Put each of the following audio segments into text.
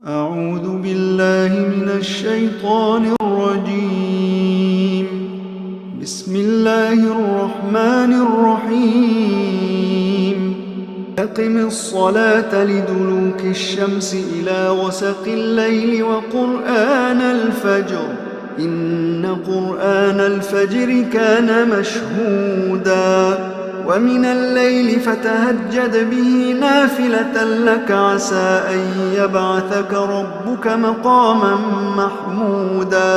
أعوذ بالله من الشيطان الرجيم. بسم الله الرحمن الرحيم. أقم الصلاة لدلوك الشمس إلى غسق الليل وقرآن الفجر إن قرآن الفجر كان مشهودا ومن الليل فتهجد به نافلة لك عسى أن يبعثك ربك مقاما محمودا.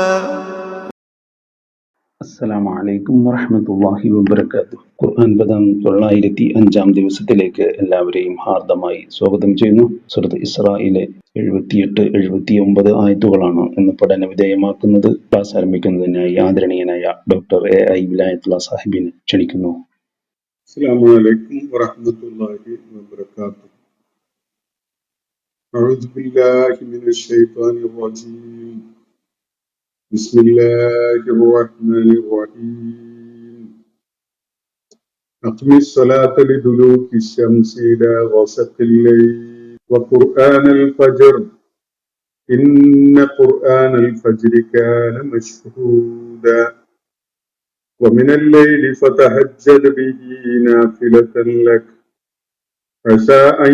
അസ്സലാമു അലൈക്കും വറഹ്മത്തുള്ളാഹി വബറകാതുഹു. ഖുർആൻ പദം 905 ദിവസത്തിലേക്ക് എല്ലാവരെയും ഹാർദമായി സ്വാഗതം ചെയ്യുന്നു. സൂറത്ത് ഇസ്രായിലെ 78-79 ആയത്തുകളാണ് ഇന്ന് പഠന വിധേയമാക്കുന്നത്. ക്ലാസ് ആരംഭിക്കുന്നതിനായി ആദരണീയനായ ഡോക്ടർ AI വിലായത്തുള്ള സാഹിബിനെ ക്ഷണിക്കുന്നു. അസ്സലാമു അലൈക്കും വറഹ്മത്തുള്ളാഹി വബറകാതുഹു. അഊദു ബില്ലാഹി മിനശ് ശൈത്വാനിർ റജീം. ബിസ്മില്ലാഹിർ റഹ്മാനിർ റഹീം. അഖ്മിസ് സ്വലാത്ത ലിദുലൂകിശ് ശംസി ഇലാ ഗസഖിൽ ലൈൽ വഖുർആനൽ ഫജ്ർ ഇന്ന ഖുർആനൽ ഫജ്രി കാന മശ്ഹൂദാ ومن الليل فتهجد به نافلة لك عسى أن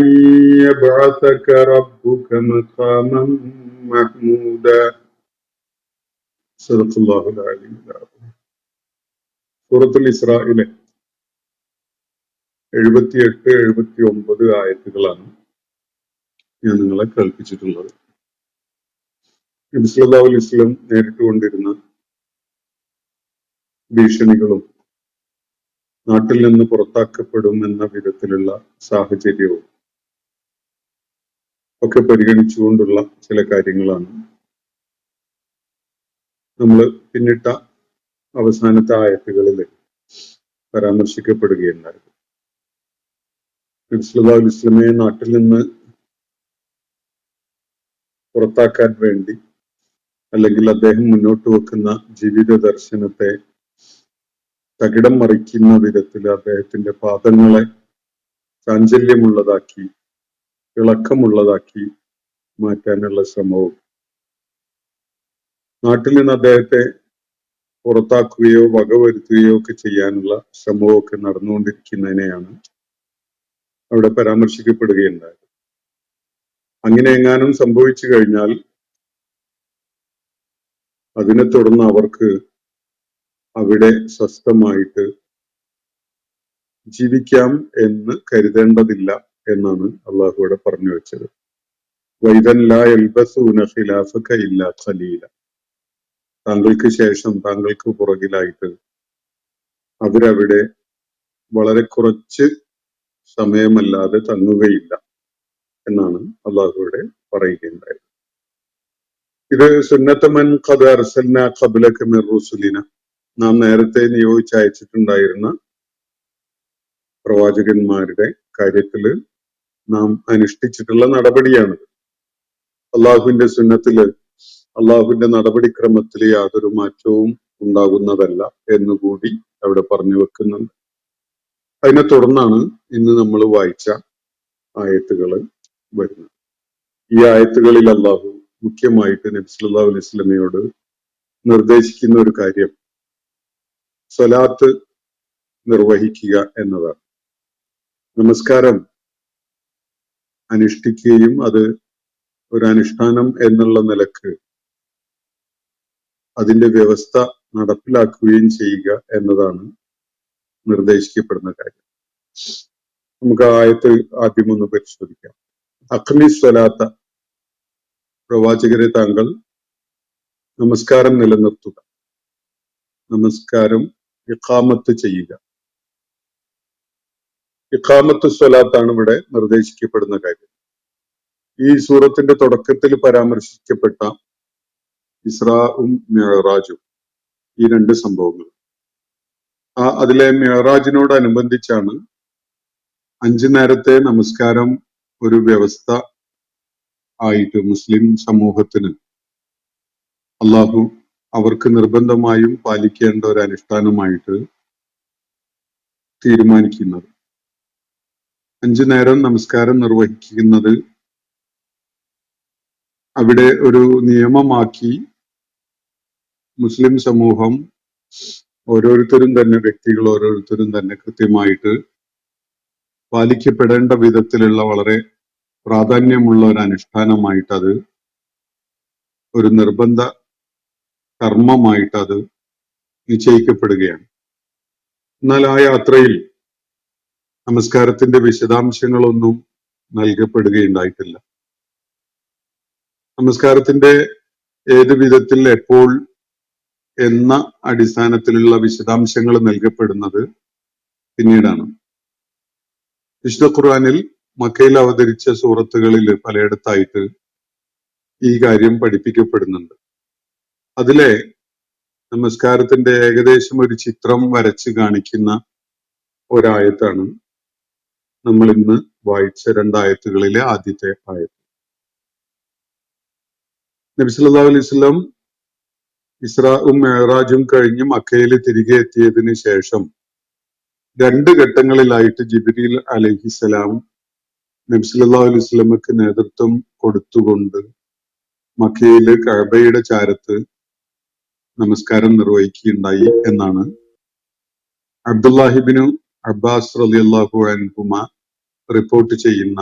يبعثك ربك مقاما محمودا. صدق الله العلي العظيم. സൂറത്തുൽ ഇസ്രായിലെ 78-79 ആയത്തുകളാണ് ഞാൻ നിങ്ങളെ കേൾപ്പിച്ചിട്ടുള്ളത്. നബി സല്ലല്ലാഹു അലൈഹി വസല്ലം നേരിട്ടുകൊണ്ടിരുന്ന ഭീഷണികളും നാട്ടിൽ നിന്ന് പുറത്താക്കപ്പെടും എന്ന വിധത്തിലുള്ള സാഹചര്യവും ഒക്കെ പരിഗണിച്ചുകൊണ്ടുള്ള ചില കാര്യങ്ങളാണ് നമ്മൾ പിന്നിട്ട അവസാനത്തെ ആയത്തുകളിൽ പരാമർശിക്കപ്പെടുകയുണ്ടായത്. നബി സല്ലല്ലാഹു അലൈഹി വസല്ലമയെ നാട്ടിൽ നിന്ന് പുറത്താക്കാൻ വേണ്ടി അല്ലെങ്കിൽ അദ്ദേഹം മുന്നോട്ട് വെക്കുന്ന ജീവിത ദർശനത്തെ തകിടം മറിക്കുന്ന വിധത്തിൽ അദ്ദേഹത്തിന്റെ പാദങ്ങളെ ചാഞ്ചല്യമുള്ളതാക്കി ഇളക്കമുള്ളതാക്കി മാറ്റാനുള്ള ശ്രമവും നാട്ടിൽ നിന്ന് അദ്ദേഹത്തെ പുറത്താക്കുകയോ വകവരുത്തുകയോ ഒക്കെ ചെയ്യാനുള്ള ശ്രമവും ഒക്കെ നടന്നുകൊണ്ടിരിക്കുന്നതിനെയാണ് അവിടെ പരാമർശിക്കപ്പെടുകയുണ്ടായത്. അങ്ങനെ എങ്ങാനും സംഭവിച്ചു കഴിഞ്ഞാൽ അതിനെ തുടർന്ന് അവർക്ക് അവിടെ സ്വസ്ഥമായിട്ട് ജീവിക്കാം എന്ന് കരുതേണ്ടതില്ല എന്നാണ് അള്ളാഹു ഇവിടെ പറഞ്ഞു വെച്ചത്. വൈദൻ ലാ യൽബസൂന ഖിലാഫക ഇല്ലാ ഖലീല. താങ്കൾക്ക് ശേഷം താങ്കൾക്ക് പുറകിലായിട്ട് അവരവിടെ വളരെ കുറച്ച് സമയമല്ലാതെ തങ്ങുകയില്ല എന്നാണ് അള്ളാഹു ഇവിടെ പറയുകയുണ്ടായത്. ഇത് സുന്നത മൻ ഖദ് അർസൽനാ ഖബ്ലക മിർ റുസുലിന. നാം നേരത്തെ നിയോഗിച്ചയച്ചിട്ടുണ്ടായിരുന്ന പ്രവാചകന്മാരുടെ കാര്യത്തില് നാം അനുഷ്ഠിച്ചിട്ടുള്ള നടപടിയാണിത്. അള്ളാഹുവിന്റെ സുന്നത്തില് അള്ളാഹുവിന്റെ നടപടിക്രമത്തിൽ യാതൊരു മാറ്റവും ഉണ്ടാകുന്നതല്ല എന്നുകൂടി അവിടെ പറഞ്ഞു വെക്കുന്നുണ്ട്. അതിനെ തുടർന്നാണ് ഇന്ന് നമ്മൾ വായിച്ച ആയത്തുകൾ വരുന്നത്. ഈ ആയത്തുകളിൽ അള്ളാഹു മുഖ്യമായിട്ട് നബി സല്ലല്ലാഹു അലൈഹി വസല്ലമയോട് നിർദ്ദേശിക്കുന്ന ഒരു കാര്യം സ്വലാത്ത് നിർവഹിക്കുക എന്നതാണ്. നമസ്കാരം അനുഷ്ഠിക്കുകയും അത് ഒരു അനുഷ്ഠാനം എന്നുള്ള നിലക്ക് അതിന്റെ വ്യവസ്ഥ നടപ്പിലാക്കുകയും ചെയ്യുക എന്നതാണ് നിർദ്ദേശിക്കപ്പെടുന്ന കാര്യം. നമുക്ക് ആയത്ത് ആദ്യം ഒന്ന് പരിശോധിക്കാം. അഖ്മി സ്വലാത്ത, പ്രവാചകരെ താങ്കൾ നമസ്കാരം നിലനിർത്തുക, നമസ്കാരം ഇഖാമത്ത് ചെയ്യുക. ഇഖാമത്ത് സ്വലാത്താണ് ഇവിടെ നിർദ്ദേശിക്കപ്പെടുന്ന കാര്യം. ഈ സൂറത്തിന്റെ തുടക്കത്തിൽ പരാമർശിക്കപ്പെട്ട ഇസ്രാഉം മിഅ്റാജും ഈ രണ്ട് സംഭവങ്ങൾ, അതിലെ മിഅ്റാജിനോടനുബന്ധിച്ചാണ് 5 നേരത്തെ നമസ്കാരം ഒരു വ്യവസ്ഥ ആയിട്ട് മുസ്ലിം സമൂഹത്തിന് അള്ളാഹു അവർക്ക് നിർബന്ധമായും പാലിക്കേണ്ട ഒരു അനുഷ്ഠാനമായിട്ട് തീരുമാനിക്കുന്നത്. 5 നേരം നമസ്കാരം നിർവഹിക്കുന്നത് അവിടെ ഒരു നിയമമാക്കി മുസ്ലിം സമൂഹം ഓരോരുത്തരും തന്നെ, വ്യക്തികൾ ഓരോരുത്തരും തന്നെ കൃത്യമായിട്ട് പാലിക്കപ്പെടേണ്ട വിധത്തിലുള്ള വളരെ പ്രാധാന്യമുള്ള ഒരു അനുഷ്ഠാനമായിട്ട് അത്, ഒരു നിർബന്ധ കർമ്മമായിട്ട് അത് നിശ്ചയിക്കപ്പെടുകയാണ്. എന്നാൽ ആ യാത്രയിൽ നമസ്കാരത്തിന്റെ വിശദാംശങ്ങളൊന്നും നൽകപ്പെടുകയുണ്ടായിട്ടില്ല. നമസ്കാരത്തിന്റെ ഏത് വിധത്തിൽ, എപ്പോൾ എന്ന അടിസ്ഥാനത്തിലുള്ള വിശദാംശങ്ങൾ നൽകപ്പെടുന്നത് പിന്നീടാണ്. വിശുദ്ധ ഖുർആനിൽ മക്കയിൽ അവതരിച്ച സൂറത്തുകളിൽ പലയിടത്തായിട്ട് ഈ കാര്യം പഠിപ്പിക്കപ്പെടുന്നുണ്ട്. അതിലെ നമസ്കാരത്തിന്റെ ഏകദേശം ഒരു ചിത്രം വരച്ച് കാണിക്കുന്ന ഒരായത്താണ് നമ്മൾ ഇന്ന് വായിച്ച രണ്ടായത്തുകളിലെ ആദ്യത്തെ ആയത്ത്. നബി സല്ലല്ലാഹു അലൈഹി വസല്ലം ഇസ്രാഉം മെഹ്റാജും കഴിഞ്ഞ് മക്കയിൽ തിരികെ എത്തിയതിന് ശേഷം 2 ഘട്ടങ്ങളിലായിട്ട് ജിബ്രീൽ അലൈഹിസ്സലാം നബി സല്ലല്ലാഹു അലൈഹി വസല്ലമക്ക് നേതൃത്വം കൊടുത്തുകൊണ്ട് മക്കയിലെ കഅബയുടെ ചാരത്ത് നമസ്കാരം നിർവഹിക്കുകയുണ്ടായി എന്നാണ് അബ്ദുല്ലാഹിബ്നു അബ്ബാസ് റളിയല്ലാഹു അൻഹുമ റിപ്പോർട്ട് ചെയ്യുന്ന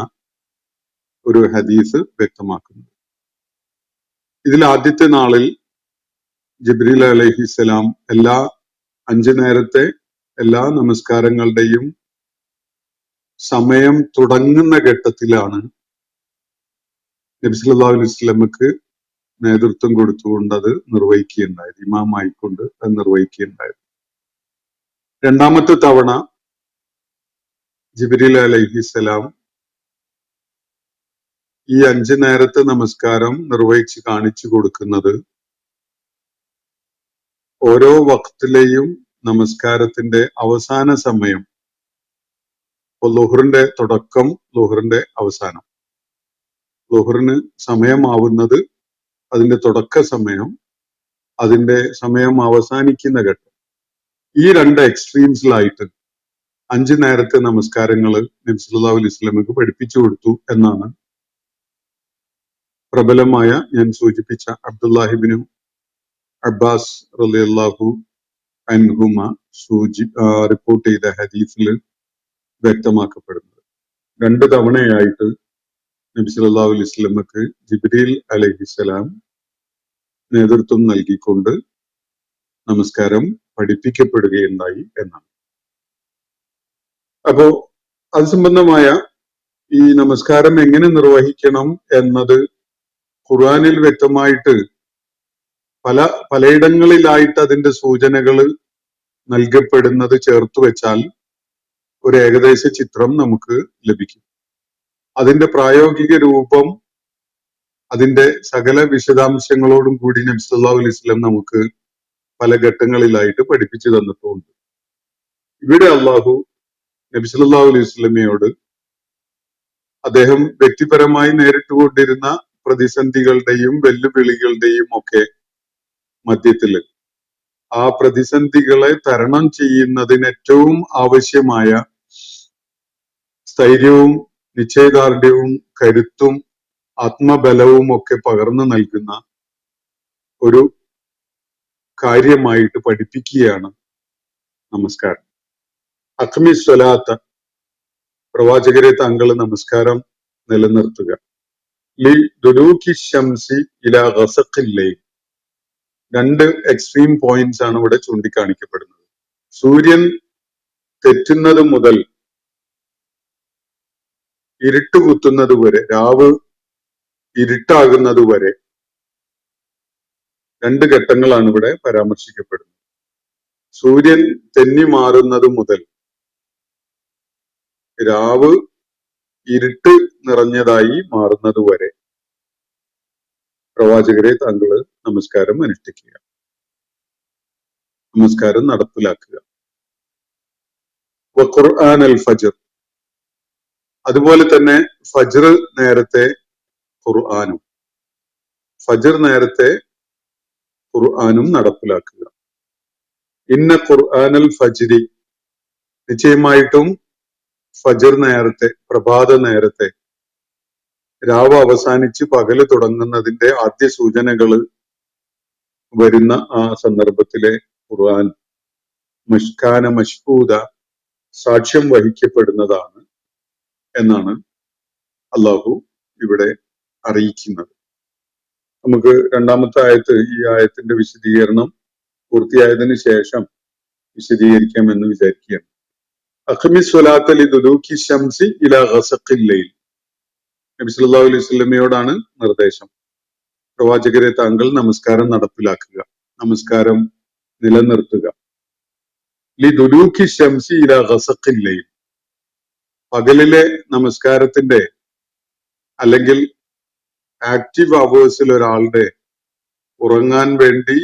ഒരു ഹദീസ് വ്യക്തമാക്കുന്നത്. ഇതിൽ ആദ്യത്തെ നാളിൽ ജിബ്രീൽ അലൈഹിസ്സലാം എല്ലാ 5 നേരത്തെ എല്ലാ നമസ്കാരങ്ങളുടെയും സമയം തുടങ്ങുന്ന ഘട്ടത്തിലാണ് നബി സല്ലല്ലാഹു അലൈഹി വസല്ലമക്ക് നേതൃത്വം കൊടുത്തുകൊണ്ട് അത് നിർവഹിക്കുകയുണ്ടായത്, ഇമാമായിക്കൊണ്ട് അത് നിർവഹിക്കുകയുണ്ടായത്. രണ്ടാമത്തെ തവണ ജിബ്രീൽ അലൈഹിസ്സലാം ഈ 5 നേരത്തെ നമസ്കാരം നിർവഹിച്ച് കാണിച്ചു കൊടുക്കുന്നത് ഓരോ വക്തിലെയും നമസ്കാരത്തിന്റെ അവസാന സമയം, ളുഹറിന്റെ തുടക്കം, ളുഹറിന്റെ അവസാനം, ളുഹറിന് സമയമാവുന്നത് അതിന്റെ തുടക്ക സമയം, അതിന്റെ സമയം അവസാനിക്കുന്ന ഘട്ടം, ഈ 2 എക്സ്ട്രീംസിലായിട്ട് 5 നേരത്തെ നമസ്കാരങ്ങൾ നബി സല്ലല്ലാഹു അലൈഹി വസല്ലമക്ക് പഠിപ്പിച്ചു കൊടുത്തു എന്നാണ് പ്രബലമായ, ഞാൻ സൂചിപ്പിച്ച അബ്ദുല്ലാഹിബ്നു അബ്ബാസ് റളിയല്ലാഹു അൻഹുമ റിപ്പോർട്ട് ചെയ്ത ഹദീസിൽ വ്യക്തമാക്കപ്പെടുന്നത്. 2 തവണയായിട്ട് നബി സല്ലല്ലാഹു അലൈഹി വസല്ലമക്ക് ജിബ്രീൽ അലൈഹിസ്സലാം നേതൃത്വം നൽകിക്കൊണ്ട് നമസ്കാരം പഠിപ്പിക്കപ്പെടുകയുണ്ടായി എന്നാണ്. അപ്പോ അത് സംബന്ധമായ ഈ നമസ്കാരം എങ്ങനെ നിർവഹിക്കണം എന്നത് ഖുർആനിൽ വ്യക്തമായിട്ട് പലയിടങ്ങളിലായിട്ട് അതിന്റെ സൂചനകൾ നൽകപ്പെടുന്നത് ചേർത്ത് വെച്ചാൽ ഒരു ഏകദേശ ചിത്രം നമുക്ക് ലഭിക്കും. അതിന്റെ പ്രായോഗിക രൂപം, അതിന്റെ സകല വിശദാംശങ്ങളോടും കൂടി നബി സല്ലല്ലാഹു അലൈഹി വസല്ലം നമുക്ക് പല ഘട്ടങ്ങളിലായിട്ട് പഠിപ്പിച്ചു തന്നിട്ടുണ്ട്. ഇവിടെ അള്ളാഹു നബി സല്ലല്ലാഹു അലൈഹി വസല്ലമയോട് അദ്ദേഹം വ്യക്തിപരമായി നേരിട്ടുകൊണ്ടിരുന്ന പ്രതിസന്ധികളുടെയും വെല്ലുവിളികളുടെയും ഒക്കെ മധ്യത്തിൽ ആ പ്രതിസന്ധികളെ തരണം ചെയ്യുന്നതിന് ഏറ്റവും ആവശ്യമായ സ്ഥൈര്യവും നിശ്ചയദാർഢ്യവും കരുത്തും ആത്മബലവും ഒക്കെ പകർന്നു നൽകുന്ന ഒരു കാര്യമായിട്ട് പഠിപ്പിക്കുകയാണ് നമസ്കാരം. അഖ്മി സ്വലാത്ത, പ്രവാചകരെ താങ്കൾ നമസ്കാരം നിലനിർത്തുക. ലി ദുലൂക്കി ശംസി ഇലാ ഗസഖിൽ ലൈൽ, 2 എക്സ്ട്രീം പോയിന്റ്സ് ആണ് ഇവിടെ ചൂണ്ടിക്കാണിക്കപ്പെടുന്നത്. സൂര്യൻ തെറ്റുന്നത് മുതൽ ഇരുട്ട് കുത്തുന്നത് വരെ, രാവ് ഇരുട്ടാകുന്നത് വരെ 2 ഘട്ടങ്ങളാണ് ഇവിടെ പരാമർശിക്കപ്പെടുന്നത്. സൂര്യൻ തെന്നി മാറുന്നത് മുതൽ രാവ് ഇരുട്ട് നിറഞ്ഞതായി മാറുന്നത് വരെ പ്രവാചകരെ താങ്കൾ നമസ്കാരം അനുഷ്ഠിക്കുക, നമസ്കാരം നടപ്പിലാക്കുക. ഖുർആൻ അൽ ഫജ്ർ, അതുപോലെ തന്നെ ഫജ്ർ നേരത്തെ ഖുർആനും, ഫജ്ർ നേരത്തെ ഖുർആനും നടപ്പിലാക്കുക. ഇന്ന ഖുർആൻ അൽ ഫജ്രി, നിശ്ചയമായിട്ടും ഫജ്ർ നേരത്തെ, പ്രഭാത നേരത്തെ രാവ് അവസാനിച്ച് പകല് തുടങ്ങുന്നതിന്റെ ആദ്യ സൂചനകൾ വരുന്ന ആ സന്ദർഭത്തിലെ ഖുർആൻ മഷ്കാന മഷ്ഹൂദ സാക്ഷ്യം വഹിക്കപ്പെടുന്നതാണ് എന്നാണ് അള്ളാഹു ഇവിടെ അറിയിക്കുന്നത്. നമുക്ക് രണ്ടാമത്തെ ആയത്ത്, ഈ ആയത്തിന്റെ വിശദീകരണം പൂർത്തിയായതിനു ശേഷം വിശദീകരിക്കാമെന്ന് വിചാരിക്കുകയാണ്. അഖ്മി സ്വലാത്ത ലിദുലൂക്കി ശംസി ഇലാ ഗസഖിൽ ലൈൽ. നബി സല്ലല്ലാഹു അലൈഹി വസല്ലമയോടാണ് നിർദ്ദേശം. പ്രവാചകരെ, താങ്കൾ നമസ്കാരം നടപ്പിലാക്കുക, നമസ്കാരം നിലനിർത്തുക. ലിദുലൂക്കി ശംസി ഇലാ ഗസഖിൽ ലൈൽ. പകലിലെ നമസ്കാരത്തിന്റെ അല്ലെങ്കിൽ ആക്റ്റീവ് അവേഴ്സിൽ ഒരാളുടെ ഉറങ്ങാൻ വേണ്ടി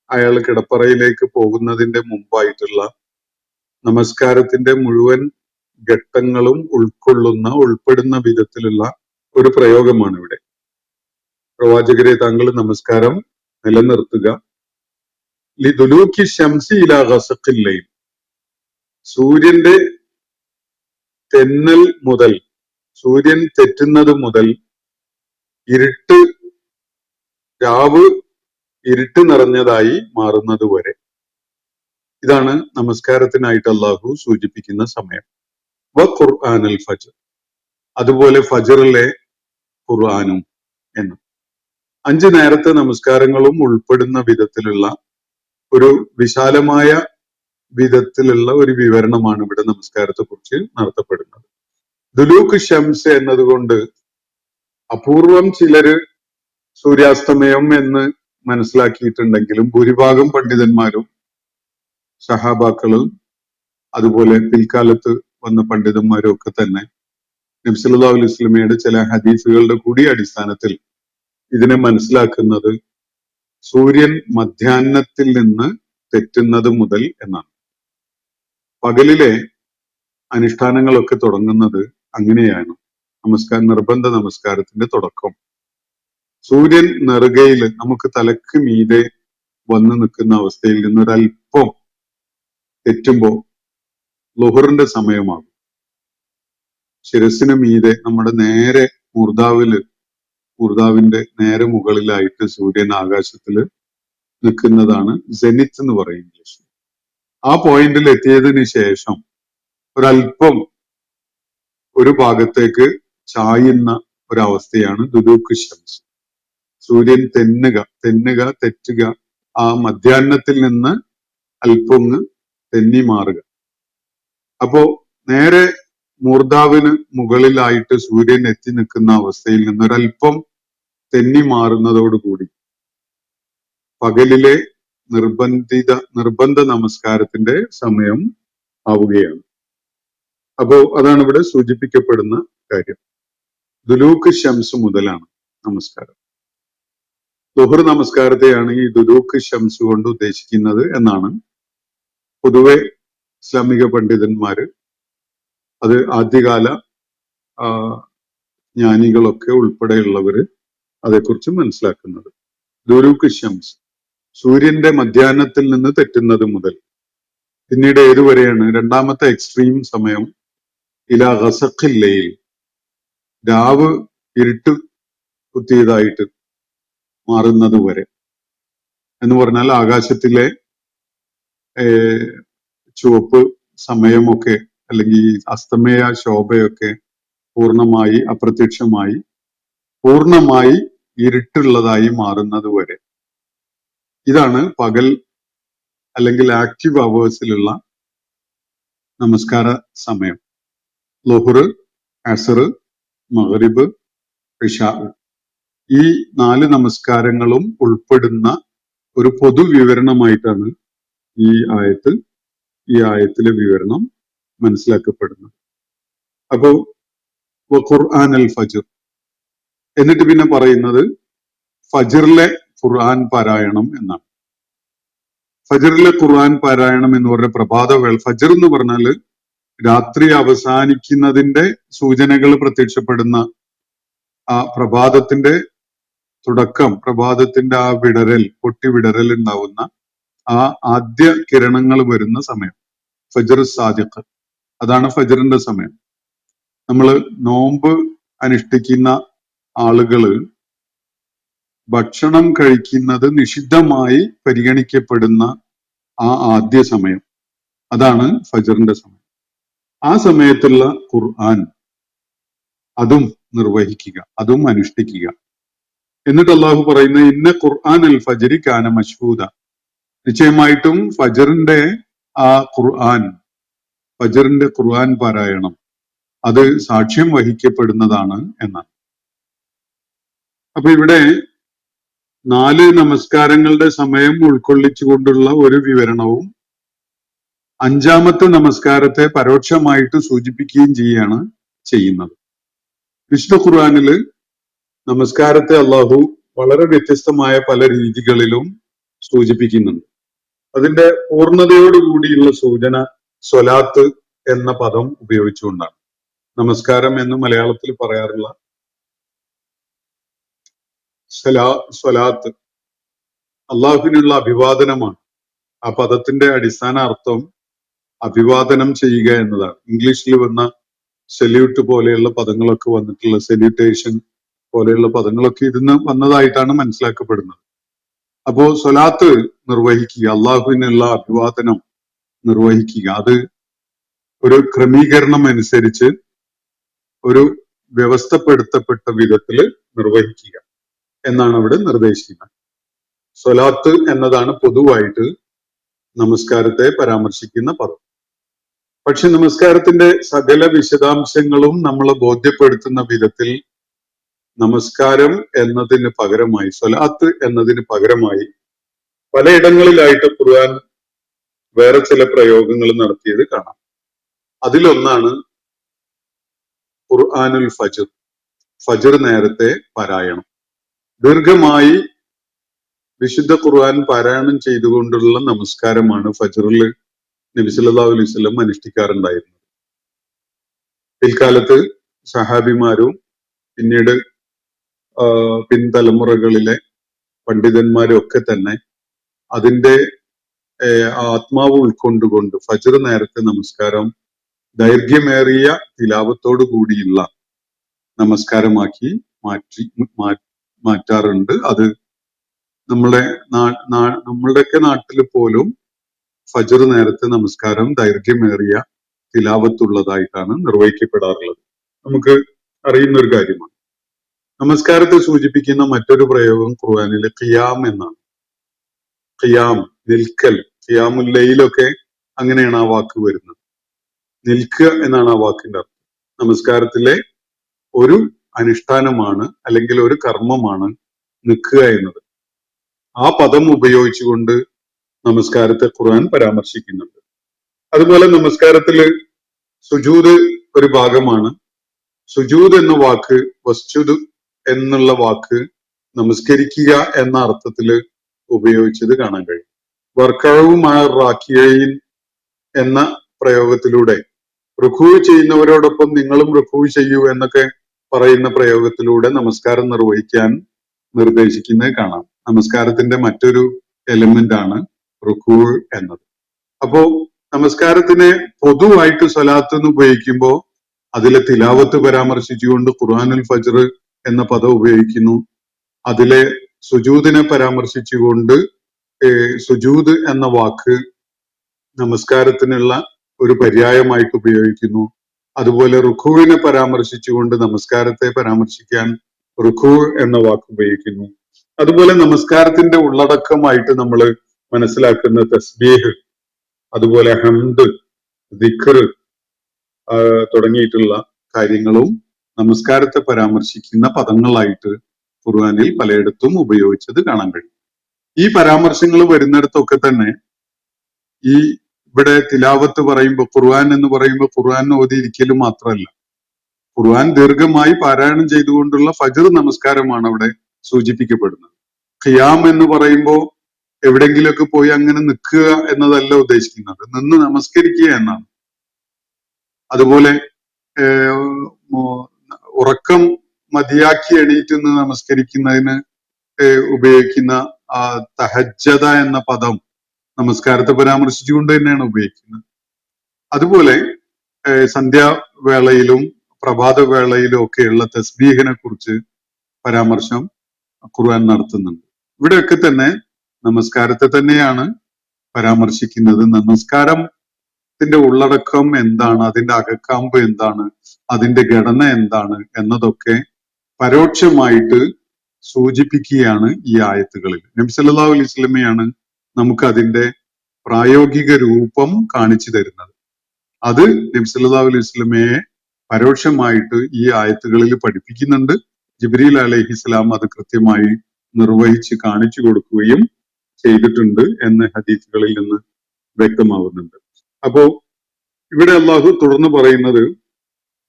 അയാൾ കിടപ്പറയിലേക്ക് പോകുന്നതിന്റെ മുമ്പായിട്ടുള്ള നമസ്കാരത്തിന്റെ മുഴുവൻ ഘട്ടങ്ങളും ഉൾപ്പെടുന്ന വിധത്തിലുള്ള ഒരു പ്രയോഗമാണ് ഇവിടെ. പ്രവാചകരെ, താങ്കൾ നമസ്കാരം നിലനിർത്തുക. ലിദുലൂക്കി ശംസി ഇലാ ഗസഖിൽ ലൈൽ. സൂര്യന്റെ തെന്നൽ മുതൽ, സൂര്യൻ തെറ്റുന്നത് മുതൽ രാവ് ഇരുട്ട് നിറഞ്ഞതായി മാറുന്നത് വരെ. ഇതാണ് നമസ്കാരത്തിനായിട്ട് അള്ളാഹു സൂചിപ്പിക്കുന്ന സമയം. വ ഖുർആനുൽ ഫജ്ർ, അതുപോലെ ഫജ്റിലെ ഖുർആനും എന്ന്. 5 നേരത്തെ നമസ്കാരങ്ങളും ഉൾപ്പെടുന്ന വിധത്തിലുള്ള ഒരു വിശാലമായ വിധത്തിലുള്ള ഒരു വിവരണമാണ് ഇവിടെ നമസ്കാരത്തെ കുറിച്ച് നടത്തപ്പെടുന്നത്. ദുലൂക്ക് ഷംസ് എന്നതുകൊണ്ട് അപൂർവം ചിലര് സൂര്യാസ്തമയം എന്ന് മനസ്സിലാക്കിയിട്ടുണ്ടെങ്കിലും ഭൂരിഭാഗം പണ്ഡിതന്മാരും സഹാബാക്കളും അതുപോലെ പിൽക്കാലത്ത് വന്ന പണ്ഡിതന്മാരും ഒക്കെ തന്നെ നബി സല്ലല്ലാഹു അലൈഹി വസല്ലമയുടെ ചില ഹദീസുകളുടെ കൂടി അടിസ്ഥാനത്തിൽ ഇതിനെ മനസ്സിലാക്കുന്നത് സൂര്യൻ മധ്യാഹ്നത്തിൽ നിന്ന് തെറ്റുന്നത് മുതൽ എന്നാണ്. പകലിലെ അനുഷ്ഠാനങ്ങളൊക്കെ തുടങ്ങുന്നത് അങ്ങനെയാണ്. നിർബന്ധ നമസ്കാരത്തിന്റെ തുടക്കം സൂര്യൻ നെറുകയിൽ നമുക്ക് തലക്ക് മീതെ വന്നു നിൽക്കുന്ന അവസ്ഥയിൽ നിന്നൊരൽപ്പം തെറ്റുമ്പോ ലുഹറിന്റെ സമയമാകും. ശിരസിന് മീതെ നമ്മുടെ നേരെ മൂർധാവിന്റെ നേരെ മുകളിലായിട്ട് സൂര്യൻ ആകാശത്തില് നിൽക്കുന്നതാണ് സെനിത്ത് എന്ന് പറയും ഇംഗ്ലീഷിൽ. ആ പോയിന്റിൽ എത്തിയതിന് ശേഷം ഒരൽപ്പം ഒരു ഭാഗത്തേക്ക് ചായുന്ന ഒരവസ്ഥയാണ് ദുലൂക്ക് ശംസ്. സൂര്യൻ തെറ്റുക, ആ മധ്യാഹ്നത്തിൽ നിന്ന് അല്പൊന്ന് തെന്നി മാറുക. അപ്പോ നേരെ മൂർധാവിന് മുകളിലായിട്ട് സൂര്യൻ എത്തി നിൽക്കുന്ന അവസ്ഥയിൽ നിന്ന് ഒരല്പം തെന്നി മാറുന്നതോടുകൂടി പകലിലെ നിർബന്ധ നമസ്കാരത്തിന്റെ സമയം ആവുകയാണ്. അപ്പോ അതാണ് ഇവിടെ സൂചിപ്പിക്കപ്പെടുന്ന കാര്യം. ദുലൂക്ക് ശംസ് മുതലാണ് നമസ്കാരം. ളുഹർ നമസ്കാരത്തെയാണ് ഈ ദുലൂക്ക് ശംസ് കൊണ്ട് ഉദ്ദേശിക്കുന്നത് എന്നാണ് പൊതുവെ ഇസ്ലാമിക പണ്ഡിതന്മാര്, അത് ആദ്യകാല ജ്ഞാനികളൊക്കെ ഉൾപ്പെടെയുള്ളവര് അതേക്കുറിച്ച് മനസ്സിലാക്കുന്നത്. ദുലൂക്ക് ശംസ് സൂര്യന്റെ മധ്യാഹ്നത്തിൽ നിന്ന് തെറ്റുന്നത് മുതൽ പിന്നീട് ഏതുവരെയാണ്? രണ്ടാമത്തെ എക്സ്ട്രീം സമയം ഇലാ ഗസഖിൽ ലൈൽ, രാവ് ഇരുട്ട് കുത്തിയതായിട്ട് മാറുന്നത് വരെ എന്ന് പറഞ്ഞാൽ ആകാശത്തിലെ ചുവപ്പ് സമയമൊക്കെ അല്ലെങ്കിൽ അസ്തമയ ശോഭയൊക്കെ പൂർണ്ണമായി അപ്രത്യക്ഷമായി പൂർണ്ണമായി ഇരുട്ടുള്ളതായി മാറുന്നത് വരെ. ഇതാണ് പകൽ അല്ലെങ്കിൽ ആക്റ്റീവ് അവേഴ്സിലുള്ള നമസ്കാര സമയം. ളുഹർ, അസ്ർ, മഗ്രിബ്, ഇശാ, ഈ 4 നമസ്കാരങ്ങളും ഉൾപ്പെടുന്ന ഒരു പൊതുവിവരണമായിട്ടാണ് ഈ ആയത്തിലെ വിവരണം മനസ്സിലാക്കപ്പെടുന്നത്. അപ്പോ ഖുർആൻ അൽ ഫജ്ർ എന്നിട്ട് പിന്നെ പറയുന്നത് ഫജ്റിലെ ഖുർആൻ പാരായണം എന്നാണ്. ഫജ്റിലെ ഖുർആൻ പാരായണം എന്ന് പറഞ്ഞ പ്രഭാതവേള, ഫജ്ർ എന്ന് പറഞ്ഞാല് രാത്രി അവസാനിക്കുന്നതിന്റെ സൂചനകൾ പ്രത്യക്ഷപ്പെടുന്ന ആ പ്രഭാതത്തിന്റെ തുടക്കം, പ്രഭാതത്തിന്റെ ആ പൊട്ടിവിടരൽ ഉണ്ടാവുന്ന ആ ആദ്യ കിരണങ്ങൾ വരുന്ന സമയം ഫജ്ർ സാദിഖ്, അതാണ് ഫജ്റിന്റെ സമയം. നമ്മൾ നോമ്പ് അനുഷ്ഠിക്കുന്ന ആളുകള് ഭക്ഷണം കഴിക്കുന്നത് നിഷിദ്ധമായി പരിഗണിക്കപ്പെടുന്ന ആ ആദ്യ സമയം, അതാണ് ഫജറിന്റെ സമയം. ആ സമയത്തുള്ള ഖുർആൻ അതും നിർവഹിക്കുക, അതും അനുഷ്ഠിക്കുക. എന്നിട്ട് അള്ളാഹു പറയുന്നത് ഇന്ന ഖുർആൻ അൽ ഫജരി കാന മശ്ഹൂദ, നിശ്ചയമായിട്ടും ഫജറിന്റെ ആ ഫജറിന്റെ ഖുർആൻ പാരായണം അത് സാക്ഷ്യം വഹിക്കപ്പെടുന്നതാണ് എന്നാണ്. അപ്പൊ ഇവിടെ 4 നമസ്കാരങ്ങളുടെ സമയം ഉൾക്കൊള്ളിച്ചുകൊണ്ടുള്ള ഒരു വിവരണവും 5-ാമത്തെ നമസ്കാരത്തെ പരോക്ഷമായിട്ട് സൂചിപ്പിക്കുകയും ചെയ്യുകയാണ് ചെയ്യുന്നത്. വിശുദ്ധ ഖുർആനില് നമസ്കാരത്തെ അള്ളാഹു വളരെ വ്യത്യസ്തമായ പല രീതികളിലും സൂചിപ്പിക്കുന്നുണ്ട്. അതിന്റെ പൂർണ്ണതയോടുകൂടിയുള്ള സൂചന സ്വലാത്ത് എന്ന പദം ഉപയോഗിച്ചുകൊണ്ടാണ്. നമസ്കാരം എന്ന് മലയാളത്തിൽ പറയാറുള്ള സ്വലാത്ത് അള്ളാഹുവിനുള്ള അഭിവാദനമാണ്. ആ പദത്തിന്റെ അടിസ്ഥാന അർത്ഥം അഭിവാദനം ചെയ്യുക എന്നതാണ്. ഇംഗ്ലീഷിൽ വന്ന സല്യൂട്ട് പോലെയുള്ള പദങ്ങളൊക്കെ വന്നിട്ടുള്ള സല്യൂട്ടേഷൻ പോലെയുള്ള പദങ്ങളൊക്കെ ഇതിന്ന് വന്നതായിട്ടാണ് മനസ്സിലാക്കപ്പെടുന്നത്. അപ്പോ സ്വലാത്ത് നിർവഹിക്കുക, അള്ളാഹുവിനുള്ള അഭിവാദനം നിർവഹിക്കുക, അത് ഒരു ക്രമീകരണം അനുസരിച്ച് ഒരു വ്യവസ്ഥപ്പെടുത്തപ്പെട്ട വിധത്തിൽ നിർവഹിക്കുക എന്നാണ് അവിടെ നിർദ്ദേശിക്കുന്നത്. സ്വലാത്ത് എന്നതാണ് പൊതുവായിട്ട് നമസ്കാരത്തെ പരാമർശിക്കുന്ന പദം. പക്ഷെ നമസ്കാരത്തിന്റെ സകല വിശദാംശങ്ങളും നമ്മളെ ബോധ്യപ്പെടുത്തുന്ന വിധത്തിൽ നമസ്കാരം എന്നതിന് പകരമായി, സ്വലാത്ത് എന്നതിന് പകരമായി പലയിടങ്ങളിലായിട്ട് ഖുർആൻ വേറെ ചില പ്രയോഗങ്ങൾ നടത്തിയത് കാണാം. അതിലൊന്നാണ് ഖുർആനുൽ ഫജ്ർ, ഫജ്ർ നേരത്തെ പാരായണം. ദീർഘമായി വിശുദ്ധ ഖുർആൻ പാരായണം ചെയ്തുകൊണ്ടുള്ള നമസ്കാരമാണ് ഫജ്റിൽ നബി സല്ലല്ലാഹു അലൈഹി വസല്ലം അനുഷ്ഠിക്കാറുണ്ടായിരുന്നത്. പിൽക്കാലത്ത് സഹാബിമാരും പിന്നീട് പിൻതലമുറകളിലെ പണ്ഡിതന്മാരും ഒക്കെ തന്നെ അതിന്റെ ആത്മാവ് ഉൾക്കൊണ്ടുകൊണ്ട് ഫജ്ർ നേരത്തെ നമസ്കാരം ദൈർഘ്യമേറിയ തിലാവത്തോടു കൂടിയുള്ള നമസ്കാരമാക്കി മാറ്റാറുണ്ട്. അത് നമ്മളുടെയൊക്കെ നാട്ടിൽ പോലും ഫജ്ർ നേരത്തെ നമസ്കാരം ദൈർഘ്യമേറിയ തിലാവത്തുള്ളതായിട്ടാണ് നിർവഹിക്കപ്പെടാറുള്ളത്. നമുക്ക് അറിയുന്ന ഒരു കാര്യമാണ്. നമസ്കാരത്തെ സൂചിപ്പിക്കുന്ന മറ്റൊരു പ്രയോഗം ഖുർആനിലെ ഖിയാം എന്നാണ്. ഖിയാം, നിൽക്കൽ. ഖിയാമുൽ ലൈലൊക്കെ അങ്ങനെയാണ് ആ വാക്ക് വരുന്നത്. നിൽക്കുക എന്നാണ് ആ വാക്കിന്റെ അർത്ഥം. നമസ്കാരത്തിലെ ഒരു അനുഷ്ഠാനമാണ് അല്ലെങ്കിൽ ഒരു കർമ്മമാണ് നിൽക്കുക എന്നത്. ആ പദം ഉപയോഗിച്ചുകൊണ്ട് നമസ്കാരത്തെ ഖുർആൻ പരാമർശിക്കുന്നുണ്ട്. അതുപോലെ നമസ്കാരത്തില് സുജൂദ് ഒരു ഭാഗമാണ്. സുജൂദ് എന്ന വാക്ക് വസ്ജുദ് എന്നുള്ള വാക്ക് നമസ്കരിക്കുക എന്ന അർത്ഥത്തില് ഉപയോഗിച്ചത് കാണാൻ കഴിയും. വർക്കഴവുമായ റാക്കിയയിൻ എന്ന പ്രയോഗത്തിലൂടെ റുഖൂ ചെയ്യുന്നവരോടൊപ്പം നിങ്ങളും റുഖൂ ചെയ്യൂ എന്നൊക്കെ പറയുന്ന പ്രയോഗത്തിലൂടെ നമസ്കാരം നിർവഹിക്കാൻ നിർദ്ദേശിക്കുന്നത് കാണാം. നമസ്കാരത്തിന്റെ മറ്റൊരു എലിമെന്റ് ആണ് റുഖൂ എന്നത്. അപ്പോ നമസ്കാരത്തിനെ പൊതുവായിട്ട് സ്വലാത്ത് എന്ന് ഉപയോഗിക്കുമ്പോൾ അതിലെ തിലാവത്ത് പരാമർശിച്ചുകൊണ്ട് ഖുർആനുൽ ഫജ്ർ എന്ന പദം ഉപയോഗിക്കുന്നു. അതിലെ സുജൂദിനെ പരാമർശിച്ചുകൊണ്ട് സുജൂദ് എന്ന വാക്ക് നമസ്കാരത്തിനുള്ള ഒരു പര്യായമായിട്ട് ഉപയോഗിക്കുന്നു. അതുപോലെ റുഖൂവിനെ പരാമർശിച്ചുകൊണ്ട് നമസ്കാരത്തെ പരാമർശിക്കാൻ റുഖൂ എന്ന വാക്ക് ഉപയോഗിക്കുന്നു. അതുപോലെ നമസ്കാരത്തിന്റെ ഉള്ളടക്കമായിട്ട് നമ്മൾ മനസ്സിലാക്കുന്ന തസ്ബീഹ്, അതുപോലെ ഹംദ്, ദിക്ർ തുടങ്ങിയിട്ടുള്ള കാര്യങ്ങളും നമസ്കാരത്തെ പരാമർശിക്കുന്ന പദങ്ങളായിട്ട് ഖുർആനിൽ പലയിടത്തും ഉപയോഗിച്ചത് കാണാൻ കഴിയും. ഈ പരാമർശങ്ങൾ വരുന്നിടത്തൊക്കെ തന്നെ ഈ ഇവിടെ തിലാവത്ത് പറയുമ്പോൾ ഖുർആൻ എന്ന് പറയുമ്പോൾ ഖുർആൻ ഓതിയിരിക്കലും മാത്രമല്ല, ഖുർആൻ ദീർഘമായി പാരായണം ചെയ്തുകൊണ്ടുള്ള ഫജ്ർ നമസ്കാരമാണ് അവിടെ സൂചിപ്പിക്കപ്പെടുന്നത്. ഖിയാം എന്ന് പറയുമ്പോൾ എവിടെങ്കിലുമൊക്കെ പോയി അങ്ങനെ നിൽക്കുക എന്നതല്ല ഉദ്ദേശിക്കുന്നത്, നിന്ന് നമസ്കരിക്കുക എന്നാണ്. അതുപോലെ ഉറക്കം മതിയാക്കി എണീറ്റ് നിന്ന് നമസ്കരിക്കുന്നതിന് ഉപയോഗിക്കുന്ന തഹജ്ജദ എന്ന പദം നമസ്കാരത്തെ പരാമർശിച്ചുകൊണ്ട് തന്നെയാണ് ഉപയോഗിക്കുന്നത്. അതുപോലെ സന്ധ്യാവേളയിലും പ്രഭാതവേളയിലും ഒക്കെയുള്ള തസ്ബീഹിനെ കുറിച്ച് പരാമർശം ഖുർആൻ നടത്തുന്നുണ്ട്. ഇവിടെയൊക്കെ തന്നെ നമസ്കാരത്തെ തന്നെയാണ് പരാമർശിക്കുന്നത്. നമസ്കാരത്തിന്റെ ഉള്ളടക്കം എന്താണ്, അതിന്റെ അകക്കാമ്പ് എന്താണ്, അതിന്റെ ഘടന എന്താണ് എന്നതൊക്കെ പരോക്ഷമായിട്ട് സൂചിപ്പിക്കുകയാണ് ഈ ആയത്തുകളിൽ. നബി സല്ലല്ലാഹു അലൈഹി വസല്ലമയാണ് നമുക്ക് അതിന്റെ പ്രായോഗിക രൂപം കാണിച്ചു തരുന്നത്. അത് നബി സല്ലല്ലാഹു അലൈഹി വസല്ലമയെ പരോക്ഷമായിട്ട് ഈ ആയത്തുകളിൽ പഠിപ്പിക്കുന്നുണ്ട്. ജിബ്രീൽ അലൈഹിസ്സലാം അത് കൃത്യമായി നിർവഹിച്ച് കാണിച്ചു കൊടുക്കുകയും ചെയ്തിട്ടുണ്ട് എന്ന് ഹദീസുകളിൽ നിന്ന് വ്യക്തമാവുന്നുണ്ട്. അപ്പോ ഇവിടെ അള്ളാഹു തുടർന്ന് പറയുന്നത്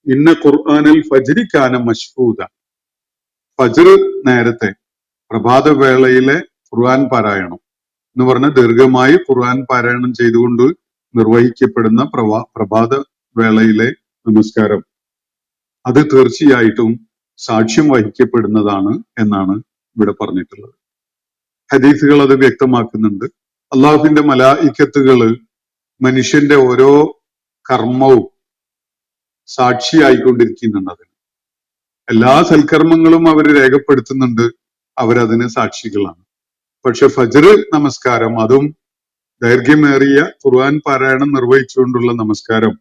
ഇന്ന ഖുർആനൽ ഫജ്രി കാന മശ്ഹൂദ. ഫജ്ർ നേരത്തെ പ്രഭാതവേളയിലെ ഖുർആൻ പാരായണം എന്ന് പറഞ്ഞ ദീർഘമായി ഖുർആൻ പാരായണം ചെയ്തുകൊണ്ട് നിർവഹിക്കപ്പെടുന്ന പ്രഭാത വേളയിലെ നമസ്കാരം അത് തീർച്ചയായിട്ടും സാക്ഷ്യം വഹിക്കപ്പെടുന്നതാണ് എന്നാണ് ഇവിടെ പറഞ്ഞിട്ടുള്ളത്. ഹദീസുകൾ അത് വ്യക്തമാക്കുന്നുണ്ട്. അള്ളാഹുവിന്റെ മലായിക്കത്തുകള് മനുഷ്യന്റെ ഓരോ കർമ്മവും സാക്ഷിയായിക്കൊണ്ടിരിക്കുന്നുണ്ട്. അതിന് എല്ലാ സൽക്കർമ്മങ്ങളും അവർ രേഖപ്പെടുത്തുന്നുണ്ട്, അവരതിന് സാക്ഷികളാണ്. പക്ഷെ ഫജ്ർ നമസ്കാരം, അതും ദൈർഘ്യമേറിയ ഖുർആൻ പാരായണം നിർവഹിച്ചുകൊണ്ടുള്ള നമസ്കാരം,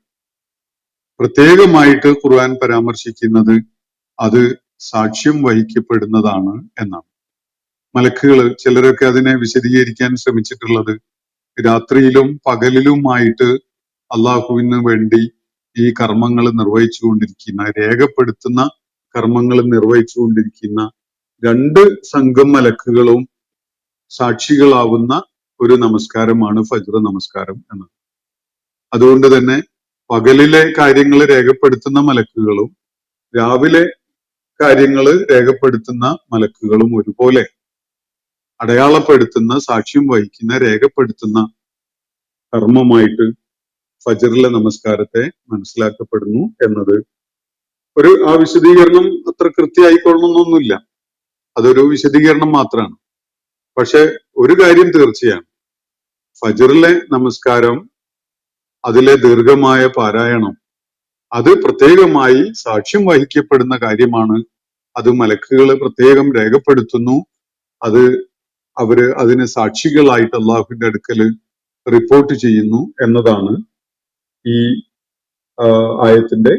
പ്രത്യേകമായിട്ട് ഖുർആൻ പരാമർശിക്കുന്നത് അത് സാക്ഷ്യം വഹിക്കപ്പെടുന്നതാണ് എന്നാണ്. മലക്കുകള് ചിലരൊക്കെ അതിനെ വിശദീകരിക്കാൻ ശ്രമിച്ചിട്ടുള്ളത് രാത്രിയിലും പകലിലുമായിട്ട് അള്ളാഹുവിന് വേണ്ടി ഈ കർമ്മങ്ങൾ നിർവഹിച്ചുകൊണ്ടിരിക്കുന്ന, രേഖപ്പെടുത്തുന്ന കർമ്മങ്ങൾ നിർവഹിച്ചുകൊണ്ടിരിക്കുന്ന രണ്ട് സംഘം മലക്കുകളും സാക്ഷികളാവുന്ന ഒരു നമസ്കാരമാണ് ഫജ്ർ നമസ്കാരം എന്നത്. അതുകൊണ്ട് തന്നെ പകലിലെ കാര്യങ്ങൾ രേഖപ്പെടുത്തുന്ന മലക്കുകളും രാവിലെ കാര്യങ്ങൾ രേഖപ്പെടുത്തുന്ന മലക്കുകളും ഒരുപോലെ അടയാളപ്പെടുത്തുന്ന, സാക്ഷ്യം വഹിക്കുന്ന, രേഖപ്പെടുത്തുന്ന കർമ്മമായിട്ട് ഫജ്റിലെ നമസ്കാരത്തെ മനസ്സിലാക്കപ്പെടുന്നു എന്നത് ആ വിശദീകരണം അത്ര കൃത്യമായിക്കൊള്ളണമെന്നൊന്നുമില്ല. അതൊരു വിശദീകരണം മാത്രമാണ്. പക്ഷെ ഒരു കാര്യം തീർച്ചയാണ്, ഫജ്റിലെ നമസ്കാരം, അതിലെ ദീർഘമായ പാരായണം, അത് പ്രത്യേകമായി സാക്ഷ്യം വഹിക്കപ്പെടുന്ന കാര്യമാണ്. അത് മലക്കുകൾ പ്രത്യേകം രേഖപ്പെടുത്തുന്നു. അത് അവര് അതിന് സാക്ഷികളായിട്ട് അള്ളാഹുവിന്റെ അടുക്കല് റിപ്പോർട്ട് ചെയ്യുന്നു എന്നതാണ് ഈ ആയത്തിന്റെ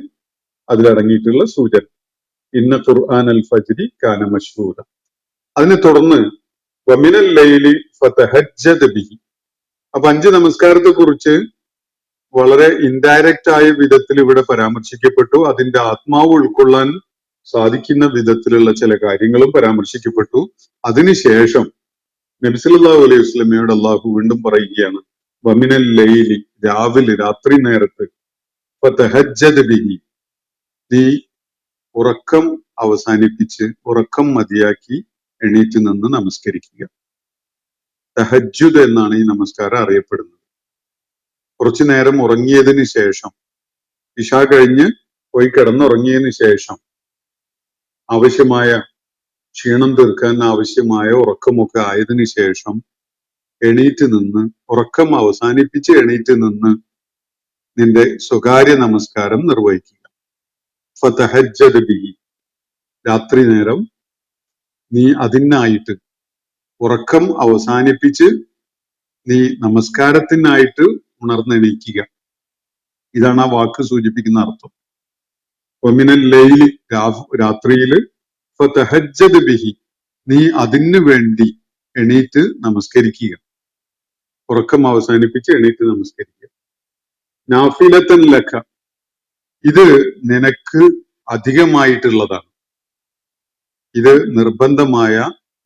അതിലടങ്ങിയിട്ടുള്ള സൂചന. ഇന്ന ഖുർആൻ അൽ ഫജ്രി കാന മശ്ഹൂദ. അതിനെ തുടർന്ന് വമിനൽ ലൈലി ഫതഹജ്ജദ ബിഹി. അപ്പൊ 5 നമസ്കാരത്തെ കുറിച്ച് വളരെ ഇൻഡയറക്റ്റ് ആയ വിധത്തിൽ ഇവിടെ പരാമർശിക്കപ്പെട്ടു. അതിന്റെ ആത്മാവ് ഉൾക്കൊള്ളാൻ സാധിക്കുന്ന വിധത്തിലുള്ള ചില കാര്യങ്ങളും പരാമർശിക്കപ്പെട്ടു. അതിനുശേഷം നബി സല്ലല്ലാഹു അലൈഹി വസല്ലമയോട് അള്ളാഹു വീണ്ടും പറയുകയാണ്, വമിനൽ ലൈലി, രാവിലെ രാത്രി നേരത്ത്, ഫതഹജ്ജദ ബിഹി, നീ ഉറക്കം അവസാനിപ്പിച്ച് ഉറക്കം മതിയാക്കി എണീറ്റ് നിന്ന് നമസ്കരിക്കുക. തഹജ്ജുദ് എന്നാണ് ഈ നമസ്കാരം അറിയപ്പെടുന്നത്. കുറച്ചു നേരം ഉറങ്ങിയതിന് ശേഷം, ഇശാ കഴിഞ്ഞ് പോയി കിടന്നുറങ്ങിയതിന് ശേഷം ആവശ്യമായ ക്ഷീണം തീർക്കാൻ ആവശ്യമായ ഉറക്കമൊക്കെ ആയതിനു ശേഷം എണീറ്റ് നിന്ന്, ഉറക്കം അവസാനിപ്പിച്ച് എണീറ്റ് നിന്ന് നിന്റെ സ്വകാര്യ നമസ്കാരം നിർവഹിക്കുക. ഫതഹജ്ജദ ബിഹി, രാത്രി നേരം നീ അതിനായിട്ട് ഉറക്കം അവസാനിപ്പിച്ച് നീ നമസ്കാരത്തിനായിട്ട് ഉണർന്നെണീക്കുക. ഇതാണ് ആ വാക്ക് സൂചിപ്പിക്കുന്ന അർത്ഥം. വമിനൽ ലൈലി, രാത്രിയില്, ഫതഹജ്ജദ ബിഹി, നീ അതിനു വേണ്ടി എണീറ്റ് നമസ്കരിക്കുക. ഉറക്കം അവസാനിപ്പിച്ച് എണീറ്റ് നമസ്കരിക്കുക. നാഫിലത്തൻ ലക, ഇത് നിനക്ക് അധികമായിട്ടുള്ളതാണ്. ഇത് നിർബന്ധമായ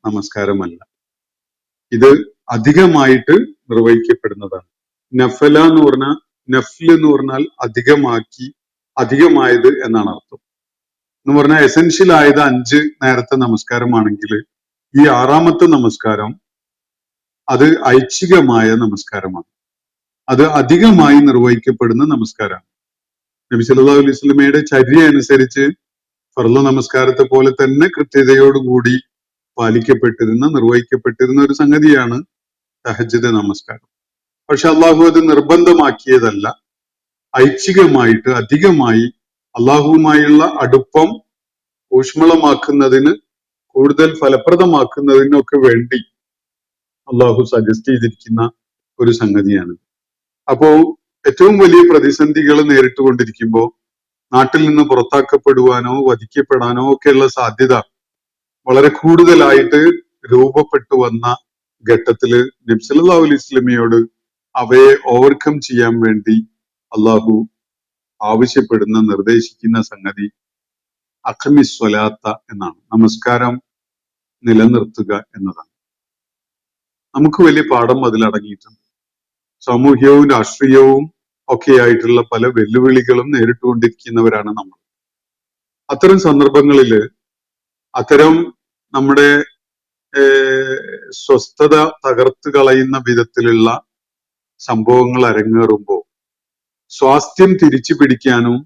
നമസ്കാരമല്ല, ഇത് അധികമായിട്ട് നിർവഹിക്കപ്പെടുന്നതാണ്. നഫല എന്ന് പറഞ്ഞാൽ, നഫ്ല് എന്ന് പറഞ്ഞാൽ അധികമാക്കി, അധികമായത് എന്നാണ് അർത്ഥം. എന്ന് പറഞ്ഞാൽ എസെൻഷ്യൽ ആയത് 5 നേരത്തെ നമസ്കാരമാണെങ്കിൽ ഈ 6ാമത്തെ നമസ്കാരം അത് ഐച്ഛികമായ നമസ്കാരമാണ്. അത് അധികമായി നിർവഹിക്കപ്പെടുന്ന നമസ്കാരമാണ്. നബി സല്ലല്ലാഹു അലൈഹി വസല്ലമയുടെ ചര്യ അനുസരിച്ച് ഫർള് നമസ്കാരത്തെ പോലെ തന്നെ കൃത്യതയോടുകൂടി പാലിക്കപ്പെട്ടിരുന്ന, നിർവഹിക്കപ്പെട്ടിരുന്ന ഒരു സംഗതിയാണ് തഹജ്ജുദ് നമസ്കാരം. പക്ഷെ അള്ളാഹു അത് നിർബന്ധമാക്കിയതല്ല. ഐച്ഛികമായിട്ട് അധികമായി അള്ളാഹുവുമായുള്ള അടുപ്പം ഊഷ്മളമാക്കുന്നതിന് കൂടുതൽ ഫലപ്രദമാക്കുന്നതിനൊക്കെ വേണ്ടി അള്ളാഹു സജസ്റ്റ് ചെയ്തിരിക്കുന്ന ഒരു സംഗതിയാണ്. അപ്പോ ഏറ്റവും വലിയ പ്രതിസന്ധികൾ നേരിട്ടുകൊണ്ടിരിക്കുമ്പോൾ നാട്ടിൽ നിന്ന് പുറത്താക്കപ്പെടുവാനോ വധിക്കപ്പെടാനോ ഒക്കെയുള്ള സാധ്യത വളരെ കൂടുതലായിട്ട് രൂപപ്പെട്ടു വന്ന ഘട്ടത്തില് നബി സല്ലല്ലാഹു അലൈഹി വസല്ലമയോട് അവയെ ഓവർകം ചെയ്യാൻ വേണ്ടി അള്ളാഹു ആവശ്യപ്പെടുന്ന നിർദ്ദേശിക്കുന്ന സംഗതി അഖ്മിസ് സ്വലാത്ത എന്നാണ്, നമസ്കാരം നിലനിർത്തുക എന്നതാണ്. നമുക്ക് വലിയ പാഠം അതിലടങ്ങിയിട്ടുണ്ട്. സാമൂഹ്യവും രാഷ്ട്രീയവും ഒക്കെയായിട്ടുള്ള പല വെല്ലുവിളികളും നേരിട്ടുകൊണ്ടിരിക്കുന്നവരാണ് നമ്മൾ. അത്തരം സന്ദർഭങ്ങളില് അത്തരം നമ്മുടെ സ്വസ്ഥത തകർത്ത് കളയുന്ന വിധത്തിലുള്ള സംഭവങ്ങൾ അരങ്ങേറുമ്പോൾ സ്വാസ്ഥ്യം തിരിച്ചു പിടിക്കാനും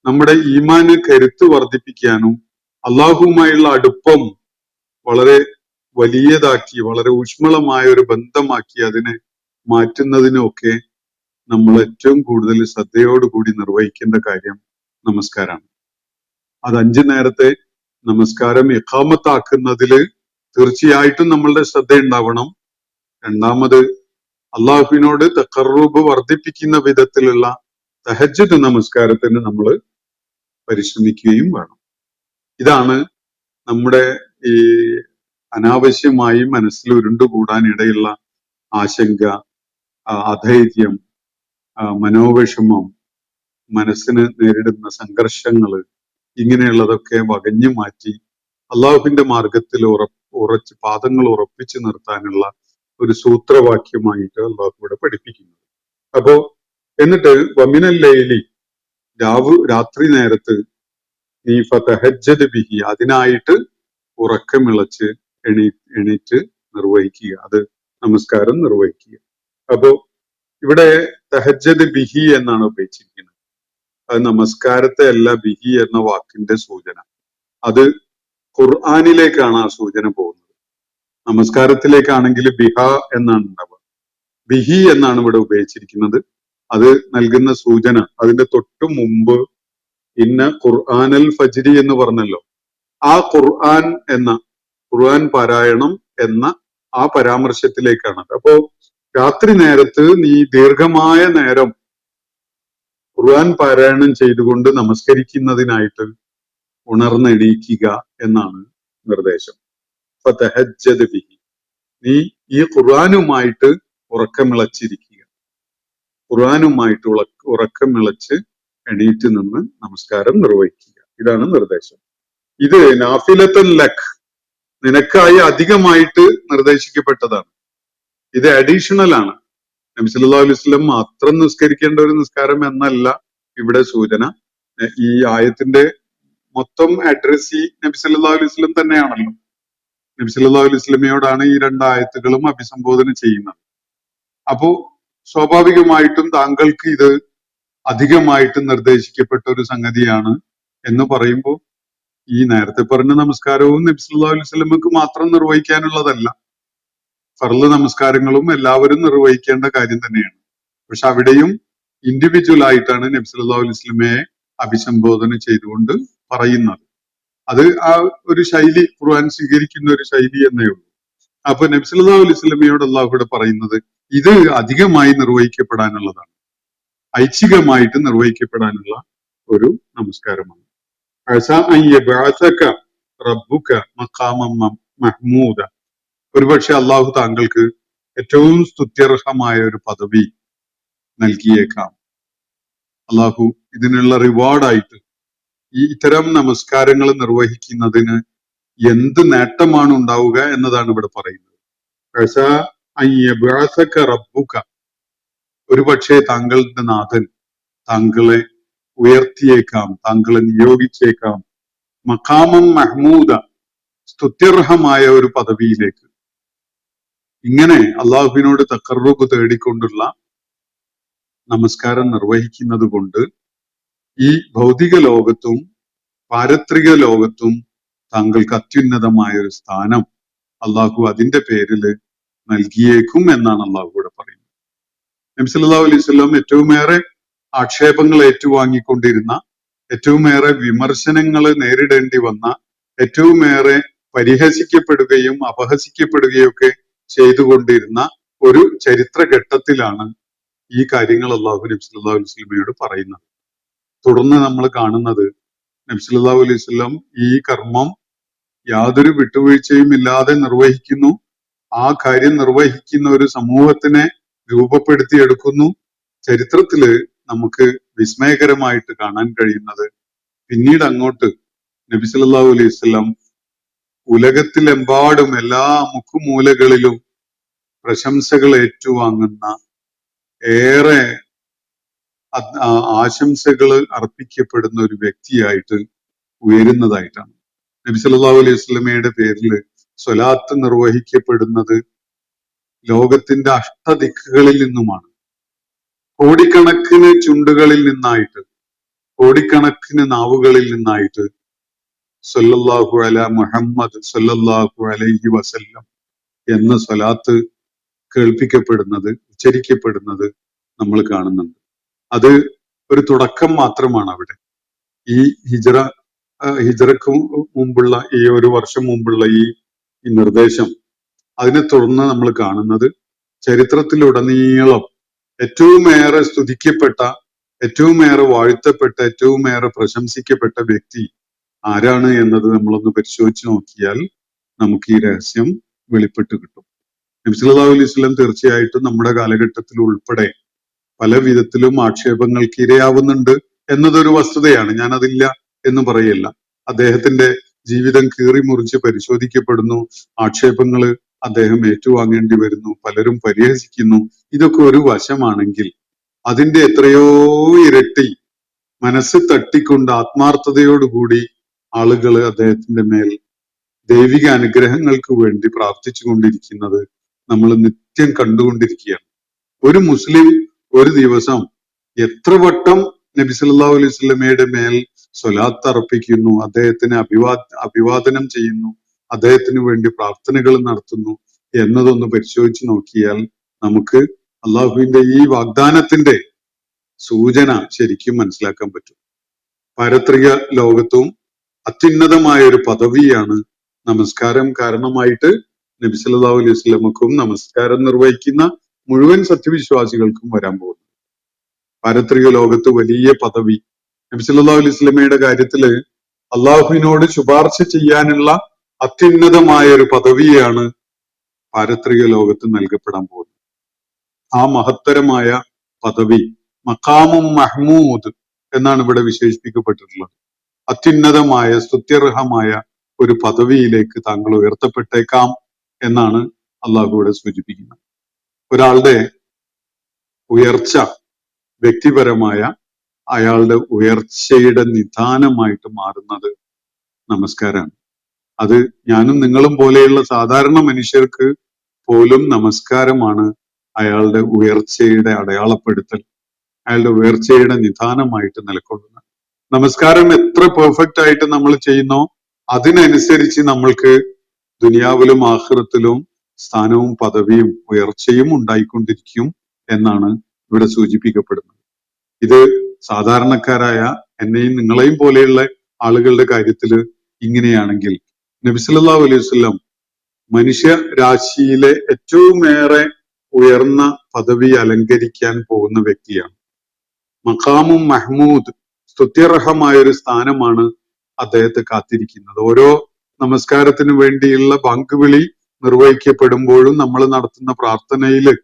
നമ്മുടെ ഈമാന് കരുത്ത് വർദ്ധിപ്പിക്കാനും അള്ളാഹുവുമായുള്ള അടുപ്പം വളരെ വലിയതാക്കി വളരെ ഊഷ്മളമായ ഒരു ബന്ധമാക്കി അതിനെ മാറ്റുന്നതിനൊക്കെ നമ്മൾ ഏറ്റവും കൂടുതൽ ശ്രദ്ധയോടുകൂടി നിർവഹിക്കേണ്ട കാര്യം നമസ്കാരമാണ്. അത് 5 നേരത്തെ നമസ്കാരം ഇഖാമത്താക്കുന്നതില് തീർച്ചയായിട്ടും നമ്മളുടെ ശ്രദ്ധ ഉണ്ടാവണം. രണ്ടാമത് അള്ളാഹുവിനോട് തഖർറുബ് വർദ്ധിപ്പിക്കുന്ന വിധത്തിലുള്ള തഹജ്ജുദ് നമസ്കാരത്തിന് നമ്മൾ പരിശ്രമിക്കുകയും വേണം. ഇതാണ് നമ്മുടെ ഈ അനാവശ്യമായി മനസ്സിൽ ഉരുണ്ടുകൂടാൻ ഇടയുള്ള ആശങ്ക, അധൈര്യം, മനോവിഷമം, മനസ്സിന് നേരിടുന്ന സംഘർഷങ്ങള്, ഇങ്ങനെയുള്ളതൊക്കെ വകഞ്ഞു മാറ്റി അള്ളാഹുവിന്റെ മാർഗത്തിൽ ഉറച്ച് പാദങ്ങൾ ഉറപ്പിച്ചു നിർത്താനുള്ള ഒരു സൂത്രവാക്യമായിട്ട് അള്ളാഹു ഇവിടെ പഠിപ്പിക്കുന്നത്. അപ്പോ എന്നിട്ട് വമിനൽ ലൈലി, രാത്രി നേരത്ത് നീ ഫതഹജ്ജദ് ബിഹി, അതിനായിട്ട് ഉറക്കമിളച്ച് എണീറ്റ് നിർവഹിക്കുക, അത് നമസ്കാരം നിർവഹിക്കുക. അപ്പോ ഇവിടെ തഹജ്ജദ് ബിഹി എന്നാണ് ഉപയോഗിച്ചിരിക്കുന്നത്. അത് നമസ്കാരത്തെ അല്ല ബിഹി എന്ന വാക്കിന്റെ സൂചന. അത് ഖുർആനിലേക്കാണ് ആ സൂചന പോകുന്നത്. നമസ്കാരത്തിലേക്കാണെങ്കിൽ ബിഹ എന്നാണ് ഉണ്ടാവുക. ബിഹി എന്നാണ് ഇവിടെ ഉപയോഗിച്ചിരിക്കുന്നത്. അത് നൽകുന്ന സൂചന അതിന്റെ തൊട്ടു മുമ്പ് ഇന്ന ഖുർആനൽ ഫജ്രി എന്ന് പറഞ്ഞല്ലോ. ആ ഖുർആൻ പാരായണം എന്ന ആ പരാമർശത്തിലേക്കാണ്. അപ്പോ രാത്രി നേരത്ത് നീ ദീർഘമായ നേരം ഖുർആൻ പാരായണം ചെയ്തുകൊണ്ട് നമസ്കരിക്കുന്നതിനായിട്ട് ഉണർന്നെണീക്കുക എന്നാണ് നിർദ്ദേശം. ഫതഹജ്ജദ് ബിഹി, നീ ഈ ഖുർആനുമായിട്ട് ഉറക്കമിളച്ചിരിക്കുക, ഖുർആനുമായിട്ട് ഉറക്കമിളച്ച് എണീറ്റ് നിന്ന് നമസ്കാരം നിർവഹിക്കുക. ഇതാണ് നിർദ്ദേശം. ഇത് നാഫിലത്തുൽ ലക്, നിനക്കായി അധികമായിട്ട് നിർദ്ദേശിക്കപ്പെട്ടതാണ്. ഇത് അഡീഷണൽ ആണ്. നബി സല്ലല്ലാഹു അലൈഹി വസല്ലം മാത്രം നിസ്കരിക്കേണ്ട ഒരു നിസ്കാരം എന്നല്ല ഇവിടെ സൂചന. ഈ ആയത്തിന്റെ മൊത്തം അഡ്രസ് നബി സല്ലല്ലാഹു അലൈഹി വസല്ലം തന്നെയാണല്ലോ. നബി സല്ലല്ലാഹു അലൈഹി വസല്ലമയോടാണ് ഈ 2 ആയത്തുകളും അഭിസംബോധന ചെയ്യുന്നത്. അപ്പോ സ്വാഭാവികമായിട്ടും താങ്കൾക്ക് ഇത് അധികമായിട്ട് നിർദ്ദേശിക്കപ്പെട്ട ഒരു സംഗതിയാണ് എന്ന് പറയുമ്പോൾ ഈ നേരത്തെ പറഞ്ഞ നമസ്കാരവും നബി സല്ലല്ലാഹു അലൈഹി വസല്ലമക്ക് മാത്രം നിർവഹിക്കാനുള്ളതല്ല. ഫർള് നമസ്കാരങ്ങളും എല്ലാവരും നിർവഹിക്കേണ്ട കാര്യം തന്നെയാണ്. പക്ഷെ അവിടെയും ഇൻഡിവിജ്വൽ ആയിട്ടാണ് നബി സല്ലല്ലാഹു അലൈഹി വസല്ലമയെ അഭിസംബോധന ചെയ്തുകൊണ്ട് പറയുന്നത്. അത് ആ ഒരു ശൈലി, ഖുർആൻ സ്വീകരിക്കുന്ന ഒരു ശൈലി എന്നേ ഉള്ളൂ. അപ്പൊ നബി സല്ലല്ലാഹു അലൈഹി വസല്ലമയോട് അല്ലാഹു ഇവിടെ പറയുന്നത് ഇത് അധികമായി നിർവഹിക്കപ്പെടാനുള്ളതാണ്, ഐച്ഛികമായിട്ട് നിർവഹിക്കപ്പെടാനുള്ള ഒരു നമസ്കാരമാണ്. റബ്ബുക മഖാമം മഹ്മൂദ, ഒരുപക്ഷെ അള്ളാഹു താങ്കൾക്ക് ഏറ്റവും സ്തുത്യർഹമായ ഒരു പദവി നൽകിയേക്കാം. അള്ളാഹു ഇതിനുള്ള റിവാർഡായിട്ട് ഈ ഇത്തരം നമസ്കാരങ്ങൾ നിർവഹിക്കുന്നതിന് എന്ത് നേട്ടമാണ് ഉണ്ടാവുക എന്നതാണ് ഇവിടെ പറയുന്നത്. റബ്ബുക, ഒരുപക്ഷെ താങ്കളുടെ നാഥൻ താങ്കളെ ഉയർത്തിയേക്കാം, താങ്കളെ നിയോഗിച്ചേക്കാം. മഖാമം മഹ്മൂദ, സ്തുത്യർഹമായ ഒരു പദവിയിലേക്ക്. ഇങ്ങനെ അള്ളാഹുവിനോട് തഖർറുബ് തേടിക്കൊണ്ടുള്ള നമസ്കാരം നിർവഹിക്കുന്നത് കൊണ്ട് ഈ ഭൗതിക ലോകത്തും പാരത്രിക ലോകത്തും താങ്കൾക്ക് അത്യുന്നതമായ ഒരു സ്ഥാനം അള്ളാഹു അതിന്റെ പേരിൽ നൽകിയേക്കും എന്നാണ് അള്ളാഹു ഇവിടെ പറയുന്നത്. നബി സല്ലല്ലാഹു അലൈഹി വസല്ലം ഏറ്റവുമേറെ ആക്ഷേപങ്ങൾ ഏറ്റുവാങ്ങിക്കൊണ്ടിരുന്ന, ഏറ്റവുമേറെ വിമർശനങ്ങൾ നേരിടേണ്ടി വന്ന, ഏറ്റവുമേറെ പരിഹസിക്കപ്പെടുകയും അപഹസിക്കപ്പെടുകയും ഒക്കെ ചെയ്തുകൊണ്ടിരുന്ന ഒരു ചരിത്രഘട്ടത്തിലാണ് ഈ കാര്യങ്ങൾ അള്ളാഹു നബി സല്ലല്ലാഹു അലൈഹി വസല്ലമയോട് പറയുന്നത്. തുടർന്ന് നമ്മൾ കാണുന്നത് നബി സല്ലല്ലാഹു അലൈഹി വസല്ലം ഈ കർമ്മം യാതൊരു വിട്ടുവീഴ്ചയും ഇല്ലാതെ നിർവഹിക്കുന്നു. ആ കാര്യം നിർവഹിക്കുന്ന ഒരു സമൂഹത്തിനെ രൂപപ്പെടുത്തിയെടുക്കുന്നു. ചരിത്രത്തില് നമുക്ക് വിസ്മയകരമായിട്ട് കാണാൻ കഴിയുന്നത് പിന്നീട് അങ്ങോട്ട് നബി സല്ലല്ലാഹു അലൈഹി വസല്ലം ഉലകത്തിലെമ്പാടും എല്ലാ മുക്കുമൂലകളിലും പ്രശംസകൾ ഏറ്റുവാങ്ങുന്ന, ഏറെ ആശംസകൾ അർപ്പിക്കപ്പെടുന്ന ഒരു വ്യക്തിയായിട്ട് ഉയരുന്നതായിട്ടാണ്. നബി സല്ലല്ലാഹു അലൈഹി വസല്ലമയുടെ പേരിൽ സ്വലാത്ത് നിർവഹിക്കപ്പെടുന്നത് ലോകത്തിന്റെ അഷ്ടദിക്കുകളിൽ നിന്നുമാണ്. കോടിക്കണക്കിന് ചുണ്ടുകളിൽ നിന്നായിട്ട്, കോടിക്കണക്കിന് നാവുകളിൽ നിന്നായിട്ട് സല്ലല്ലാഹു അലാ മുഹമ്മദ് സല്ലല്ലാഹു അലൈഹി വസല്ലം എന്ന സ്വലാത്ത് കേൾപ്പിക്കപ്പെടുന്നത്, ഉച്ചരിക്കപ്പെടുന്നത് നമ്മൾ കാണുന്നുണ്ട്. അത് ഒരു തുടക്കം മാത്രമാണ്. അവിടെ ഈ ഹിജറക്ക് മുമ്പുള്ള ഈ ഒരു വർഷം മുമ്പുള്ള ഈ നിർദ്ദേശം, അതിനെ തുടർന്ന് നമ്മൾ കാണുന്നത് ചരിത്രത്തിലുടനീളം ഏറ്റവും ഏറെ സ്തുതിക്കപ്പെട്ട, ഏറ്റവും ഏറെ വാഴ്ത്തപ്പെട്ട, ഏറ്റവും ഏറെ പ്രശംസിക്കപ്പെട്ട വ്യക്തി ആരാണ് എന്നത് നമ്മളൊന്ന് പരിശോധിച്ച് നോക്കിയാൽ നമുക്ക് ഈ രഹസ്യം വെളിപ്പെട്ട് കിട്ടും. നബി സല്ലല്ലാഹു അലൈഹി വസല്ലം തീർച്ചയായിട്ടും നമ്മുടെ കാലഘട്ടത്തിൽ ഉൾപ്പെടെ പല വിധത്തിലും ആക്ഷേപങ്ങൾക്ക് ഇരയാവുന്നുണ്ട് എന്നതൊരു വസ്തുതയാണ്. ഞാൻ അതില്ല എന്ന് പറയല്ല. അദ്ദേഹത്തിന്റെ ജീവിതം കീറി മുറിച്ച് പരിശോധിക്കപ്പെടുന്നു, ആക്ഷേപങ്ങൾ അദ്ദേഹം ഏറ്റുവാങ്ങേണ്ടി വരുന്നു, പലരും പരിഹസിക്കുന്നു. ഇതൊക്കെ ഒരു വശമാണെങ്കിൽ അതിന്റെ എത്രയോ ഇരട്ടി മനസ്സ് തട്ടിക്കൊണ്ട് ആത്മാർത്ഥതയോടുകൂടി ആളുകൾ അദ്ദേഹത്തിന്റെ മേൽ ദൈവിക അനുഗ്രഹങ്ങൾക്ക് വേണ്ടി പ്രാർത്ഥിച്ചു കൊണ്ടിരിക്കുന്നത് നമ്മൾ നിത്യം കണ്ടുകൊണ്ടിരിക്കുകയാണ്. ഒരു മുസ്ലിം ഒരു ദിവസം എത്ര വട്ടം നബി സല്ലല്ലാഹു അലൈഹി വസല്ലമയുടെ മേൽ സ്വലാത്ത് അർപ്പിക്കുന്നു, അദ്ദേഹത്തിന് അഭിവാദനം ചെയ്യുന്നു, അദ്ദേഹത്തിന് വേണ്ടി പ്രാർത്ഥനകൾ നടത്തുന്നു എന്നതൊന്ന് പരിശോധിച്ച് നോക്കിയാൽ നമുക്ക് അള്ളാഹുവിന്റെ ഈ വാഗ്ദാനത്തിന്റെ സൂചന ശരിക്കും മനസ്സിലാക്കാൻ പറ്റും. പാരത്രിക ലോകത്തും അത്യുന്നതമായ ഒരു പദവിയാണ് നമസ്കാരം കാരണമായിട്ട് നബി സല്ലല്ലാഹു അലൈഹി വസല്ലമക്കും നമസ്കാരം നിർവഹിക്കുന്ന മുഴുവൻ സത്യവിശ്വാസികൾക്കും വരാൻ പോകുന്നു. പാരത്രിക ലോകത്ത് വലിയ പദവി. നബി സല്ലല്ലാഹു അലൈഹി വസല്ലമയുടെ കാര്യത്തില് അള്ളാഹുവിനോട് ശുപാർശ ചെയ്യാനുള്ള അത്യുന്നതമായ ഒരു പദവിയാണ് പാരത്രിക ലോകത്ത് നൽകപ്പെടാൻ പോകുന്നത്. ആ മഹത്തരമായ പദവി മഖാമും മഹ്മൂദ് എന്നാണ് ഇവിടെ വിശേഷിപ്പിക്കപ്പെട്ടിട്ടുള്ളത്. അത്യുന്നതമായ സ്തുത്യർഹമായ ഒരു പദവിയിലേക്ക് താങ്കൾ ഉയർത്തപ്പെട്ടേക്കാം എന്നാണ് അള്ളാഹു ഇവിടെ സൂചിപ്പിക്കുന്നത്. ഒരാളുടെ ഉയർച്ച വ്യക്തിപരമായ അയാളുടെ ഉയർച്ചയുടെ നിദാനമായിട്ട് മാറുന്നത് നമസ്കാരമാണ്. അത് ഞാനും നിങ്ങളും പോലെയുള്ള സാധാരണ മനുഷ്യർക്ക് പോലും നമസ്കാരമാണ് അയാളുടെ ഉയർച്ചയുടെ അടയാളപ്പെടുത്തൽ, അയാളുടെ ഉയർച്ചയുടെ നിദാനമായിട്ട് നിലകൊള്ളുന്നത്. നമസ്കാരം എത്ര പെർഫെക്റ്റ് ആയിട്ട് നമ്മൾ ചെയ്യുന്നോ അതിനനുസരിച്ച് നമ്മൾക്ക് ദുനിയാവിലും ആഖിറത്തിലും സ്ഥാനവും പദവിയും ഉയർച്ചയും ഉണ്ടായിക്കൊണ്ടിരിക്കും എന്നാണ് ഇവിടെ സൂചിപ്പിക്കപ്പെടുന്നത്. ഇത് സാധാരണക്കാരായ എന്നെയും നിങ്ങളെയും പോലെയുള്ള ആളുകളുടെ കാര്യത്തിൽ ഇങ്ങനെയാണെങ്കിൽ നബി സല്ലല്ലാഹു അലൈഹി വസല്ലം മനുഷ്യ രാശിയിലെ ഏറ്റവും ഏറെ ഉയർന്ന പദവി അലങ്കരിക്കാൻ പോകുന്ന വ്യക്തിയാണ്. മഖാമും മഹ്മൂദ്, സ്തുത്യർഹമായ ഒരു സ്ഥാനമാണ് അദ്ദേഹത്തെ കാത്തിരിക്കുന്നത്. ഓരോ നമസ്കാരത്തിന് വേണ്ടിയുള്ള പങ്കുവിളി നിർവഹിക്കപ്പെടുമ്പോഴും നമ്മൾ നടത്തുന്ന പ്രാർത്ഥനയില്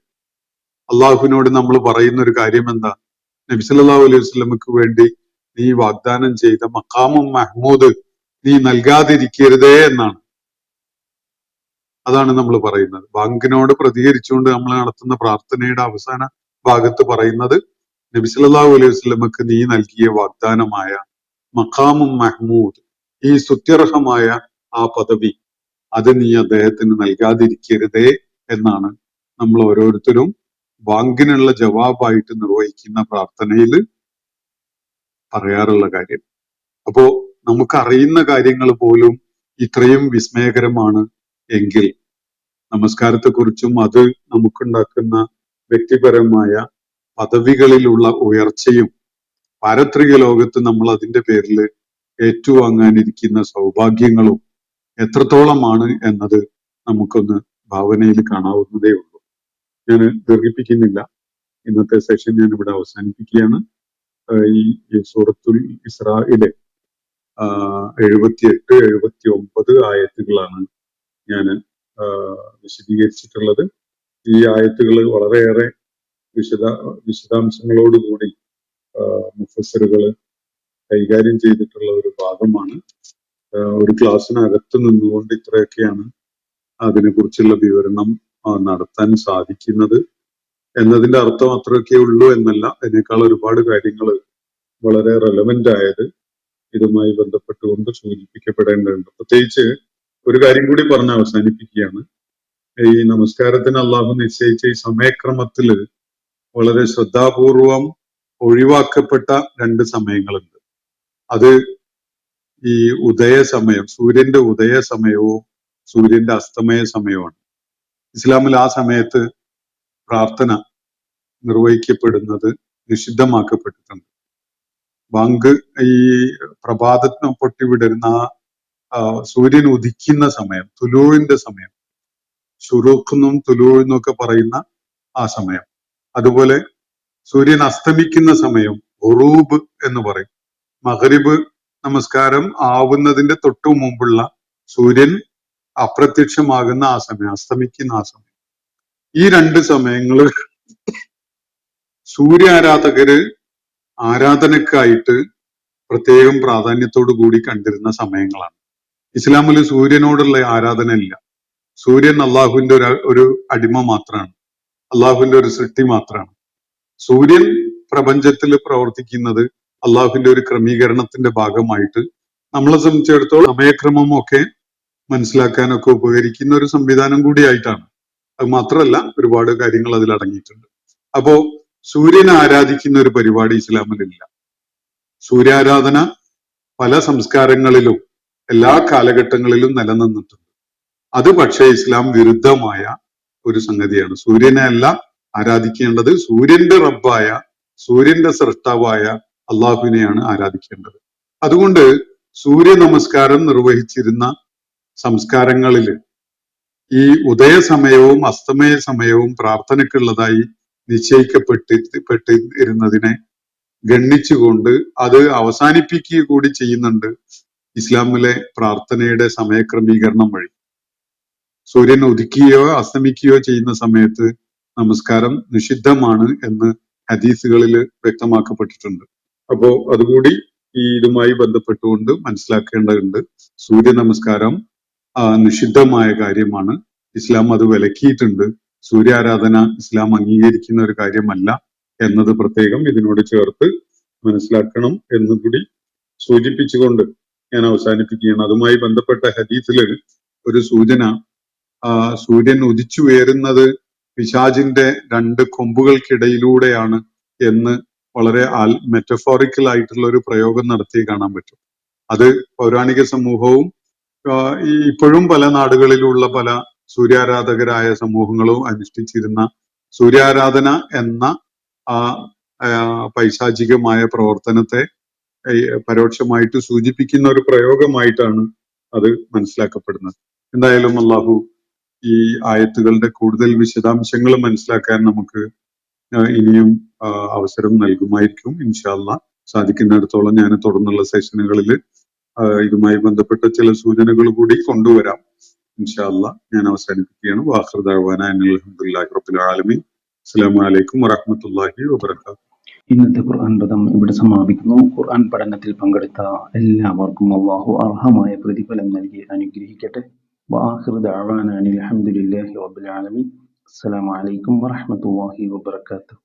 അള്ളാഹുവിനോട് നമ്മൾ പറയുന്ന ഒരു കാര്യം എന്താ? നബി സല്ലല്ലാഹു അലൈഹി വസല്ലമക്ക് വേണ്ടി നീ വാഗ്ദാനം ചെയ്ത മഖാമും മഹ്മൂദ് നീ നൽകാതിരിക്കരുതേ എന്നാണ്. അതാണ് നമ്മൾ പറയുന്നത്. ബാങ്കിനോട് പ്രതികരിച്ചുകൊണ്ട് നമ്മൾ നടത്തുന്ന പ്രാർത്ഥനയുടെ അവസാന ഭാഗത്ത് പറയുന്നത് നബി സല്ലല്ലാഹു അലൈഹി വസല്ലമക്ക് നീ നൽകിയ വാഗ്ദാനമായ മഖാമും മഹ്മൂദ്, ഈ സ്തുത്യർഹമായ ആ പദവി, അത് നീ അദ്ദേഹത്തിന് നൽകാതിരിക്കരുതേ എന്നാണ് നമ്മൾ ഓരോരുത്തരും ബാങ്കിനുള്ള ജവാബായിട്ട് നിർവഹിക്കുന്ന പ്രാർത്ഥനയിൽ പറയാറുള്ള കാര്യം. അപ്പോ നമുക്കറിയുന്ന കാര്യങ്ങൾ പോലും ഇത്രയും വിസ്മയകരമാണ് എങ്കിൽ നമസ്കാരത്തെക്കുറിച്ചും അത് നമുക്കുണ്ടാക്കുന്ന വ്യക്തിപരമായ പദവികളിലുള്ള ഉയർച്ചയും പാരത്രിക ലോകത്ത് നമ്മൾ അതിന്റെ പേരിൽ ഏറ്റുവാങ്ങാനിരിക്കുന്ന സൗഭാഗ്യങ്ങളും എത്രത്തോളമാണ് എന്നത് നമുക്കൊന്ന് ഭാവനയിൽ കാണാവുന്നതേ ഉള്ളൂ. ഞാൻ ദീർഘിപ്പിക്കുന്നില്ല. ഇന്നത്തെ സെഷൻ ഞാൻ ഇവിടെ അവസാനിപ്പിക്കുകയാണ്. ഈ സൂറത്തുൽ ഇസ്രായിലെ 78, 79 ആയത്തുകളാണ് ഞാൻ വിശദീകരിച്ചിട്ടുള്ളത്. ഈ ആയത്തുകൾ വളരെയേറെ വിശദാംശങ്ങളോടുകൂടി മുഫസ്സിറുകൾ കൈകാര്യം ചെയ്തിട്ടുള്ള ഒരു ഭാഗമാണ്. ഒരു ക്ലാസ്സിനകത്ത് നിന്നുകൊണ്ട് ഇത്രയൊക്കെയാണ് അതിനെക്കുറിച്ചുള്ള വിവരണം നടത്താൻ സാധിക്കുന്നത് എന്നതിന്റെ അർത്ഥം അത്രയൊക്കെ ഉള്ളൂ എന്നല്ല. അതിനേക്കാൾ ഒരുപാട് കാര്യങ്ങൾ വളരെ റെലവെന്റ് ആയത് ഇതുമായി ബന്ധപ്പെട്ടുകൊണ്ട് സൂചിപ്പിക്കപ്പെടേണ്ടതുണ്ട്. പ്രത്യേകിച്ച് ഒരു കാര്യം കൂടി പറഞ്ഞ് അവസാനിപ്പിക്കുകയാണ്. ഈ നമസ്കാരത്തിന് അള്ളാഹു നിശ്ചയിച്ച ഈ സമയക്രമത്തില് വളരെ ശ്രദ്ധാപൂർവം ഒഴിവാക്കപ്പെട്ട 2 സമയങ്ങളുണ്ട്. അത് ഈ ഉദയ സമയം, സൂര്യന്റെ ഉദയ സമയവും സൂര്യന്റെ അസ്തമയ സമയവുമാണ്. ഇസ്ലാമിൽ ആ സമയത്ത് പ്രാർത്ഥന നിർവഹിക്കപ്പെടുന്നത് നിഷിദ്ധമാക്കപ്പെട്ടിട്ടുണ്ട്. ബാങ്ക് ഈ പ്രഭാതത്തിന് പൊട്ടിവിടരുന്ന സൂര്യൻ ഉദിക്കുന്ന സമയം, തുലൂവിന്റെ സമയം, ഷുറൂഖെന്നും തുലൂവെന്നും ഒക്കെ പറയുന്ന ആ സമയം, അതുപോലെ സൂര്യൻ അസ്തമിക്കുന്ന സമയം ഉറൂബ് എന്ന് പറയും. മഗ്രിബ് നമസ്കാരം ആവുന്നതിന്റെ തൊട്ടു മുമ്പുള്ള സൂര്യൻ അപ്രത്യക്ഷമാകുന്ന ആ സമയം, അസ്തമിക്കുന്ന ആ സമയം. ഈ 2 സമയങ്ങള് സൂര്യാരാധകര് ആരാധനക്കായിട്ട് പ്രത്യേകം പ്രാധാന്യത്തോടു കൂടി കണ്ടിരുന്ന സമയങ്ങളാണ്. ഇസ്ലാമിൽ സൂര്യനോടുള്ള ആരാധന ഇല്ല. സൂര്യൻ അള്ളാഹുവിന്റെ ഒരു അടിമ മാത്രമാണ്, അള്ളാഹുവിന്റെ ഒരു സൃഷ്ടി മാത്രമാണ്. സൂര്യൻ പ്രപഞ്ചത്തിൽ പ്രവർത്തിക്കുന്നത് അള്ളാഹുവിന്റെ ഒരു ക്രമീകരണത്തിന്റെ ഭാഗമായിട്ട് നമ്മളെ സംബന്ധിച്ചിടത്തോളം സമയക്രമമൊക്കെ മനസ്സിലാക്കാനൊക്കെ ഉപകരിക്കുന്ന ഒരു സംവിധാനം കൂടിയായിട്ടാണ്. അത് മാത്രമല്ല, ഒരുപാട് കാര്യങ്ങൾ അതിൽ അടങ്ങിയിട്ടുണ്ട്. അപ്പോ സൂര്യനെ ആരാധിക്കുന്ന ഒരു പരിപാടി ഇസ്ലാമിലില്ല. സൂര്യാരാധന പല സംസ്കാരങ്ങളിലും എല്ലാ കാലഘട്ടങ്ങളിലും നിലനിന്നിട്ടുണ്ട്. അത് പക്ഷേ ഇസ്ലാം വിരുദ്ധമായ ഒരു സംഗതിയാണ്. സൂര്യനെ അല്ല ആരാധിക്കേണ്ടത്, സൂര്യന്റെ റബ്ബായ, സൂര്യന്റെ സൃഷ്ടാവായ അള്ളാഹുവിനെയാണ് ആരാധിക്കേണ്ടത്. അതുകൊണ്ട് സൂര്യ നമസ്കാരം നിർവഹിച്ചിരുന്ന സംസ്കാരങ്ങളിൽ ഈ ഉദയ സമയവും അസ്തമയ സമയവും പ്രാർത്ഥനയ്ക്കുള്ളതായി നിശ്ചയിക്കപ്പെട്ടിരുന്നതിനെ ഗണ്ണിച്ചുകൊണ്ട് അത് അവസാനിപ്പിക്കുക കൂടി ചെയ്യുന്നുണ്ട് ഇസ്ലാമിലെ പ്രാർത്ഥനയുടെ സമയക്രമീകരണം വഴി. സൂര്യൻ ഉദിക്കുകയോ അസ്തമിക്കുകയോ ചെയ്യുന്ന സമയത്ത് നമസ്കാരം നിഷിദ്ധമാണ് എന്ന് ഹദീസുകളിൽ വ്യക്തമാക്കപ്പെട്ടിട്ടുണ്ട്. അപ്പോ അതുകൂടി ഇതുമായി ബന്ധപ്പെട്ടുകൊണ്ട് മനസ്സിലാക്കേണ്ടതുണ്ട്. സൂര്യ നമസ്കാരം നിഷിദ്ധമായ കാര്യമാണ്. ഇസ്ലാം അത് വിലക്കിയിട്ടുണ്ട്. സൂര്യാരാധന ഇസ്ലാം അംഗീകരിക്കുന്ന ഒരു കാര്യമല്ല എന്നത് പ്രത്യേകം ഇതിനോട് ചേർത്ത് മനസ്സിലാക്കണം എന്നുകൂടി സൂചിപ്പിച്ചുകൊണ്ട് ഞാൻ അവസാനിപ്പിക്കുകയാണ്. അതുമായി ബന്ധപ്പെട്ട ഹദീസില് ഒരു സൂചന, സൂര്യൻ ഉദിച്ചുയരുന്നത് പിശാചിന്റെ 2 കൊമ്പുകൾക്കിടയിലൂടെയാണ് എന്ന് വളരെ മെറ്റഫോറിക്കൽ ആയിട്ടുള്ള ഒരു പ്രയോഗം നടത്തി കാണാൻ പറ്റും. അത് പൗരാണിക സമൂഹവും ഇപ്പോഴും പല നാടുകളിലുള്ള പല സൂര്യാരാധകരായ സമൂഹങ്ങളും അനുഷ്ഠിച്ചിരുന്ന സൂര്യാരാധന എന്ന പൈശാചികമായ പ്രവർത്തനത്തെ പരോക്ഷമായിട്ട് സൂചിപ്പിക്കുന്ന ഒരു പ്രയോഗമായിട്ടാണ് അത് മനസ്സിലാക്കപ്പെടുന്നത്. എന്തായാലും അള്ളാഹു ഈ ആയത്തുകളുടെ കൂടുതൽ വിശദാംശങ്ങൾ മനസ്സിലാക്കാൻ നമുക്ക് ഇനിയും അവസരം നൽകുമായിരിക്കും. ഇൻഷാ അല്ലാഹ് സാധിക്കുന്നിടത്തോളം ഞാൻ തുടർന്നുള്ള സെഷനുകളിൽ ഇതുമായി ബന്ധപ്പെട്ട ചില സൂചനകൾ കൂടി കൊണ്ടുവരാം. ഇൻഷാ അല്ലാഹ് ഞാൻ അവസാനിപ്പിക്കുകയാണ്. വാഖിർ ദഅവാന അൽഹംദുലില്ലാഹി റബ്ബിൽ ആലമീൻ. അസ്സലാമു അലൈക്കും വറഹ്മത്തുള്ളാഹി വബറകാതുഹു. ഇന്നത്തെ ഖുർആൻ പദം ഇവിടെ സമാപിക്കുന്നു. ഖുർആൻ പഠനത്തിൽ പങ്കെടുത്ത എല്ലാവർക്കും അല്ലാഹു അർഹമായ പ്രതിഫലം നൽകി അനുഗ്രഹിക്കട്ടെ. വആഖിർ ദഅവാന അൽഹംദുലില്ലാഹി റബ്ബിൽ ആലമീൻ. അസ്സലാമു അലൈക്കും വറഹ്മത്തുള്ളാഹി വബറകാതുഹു.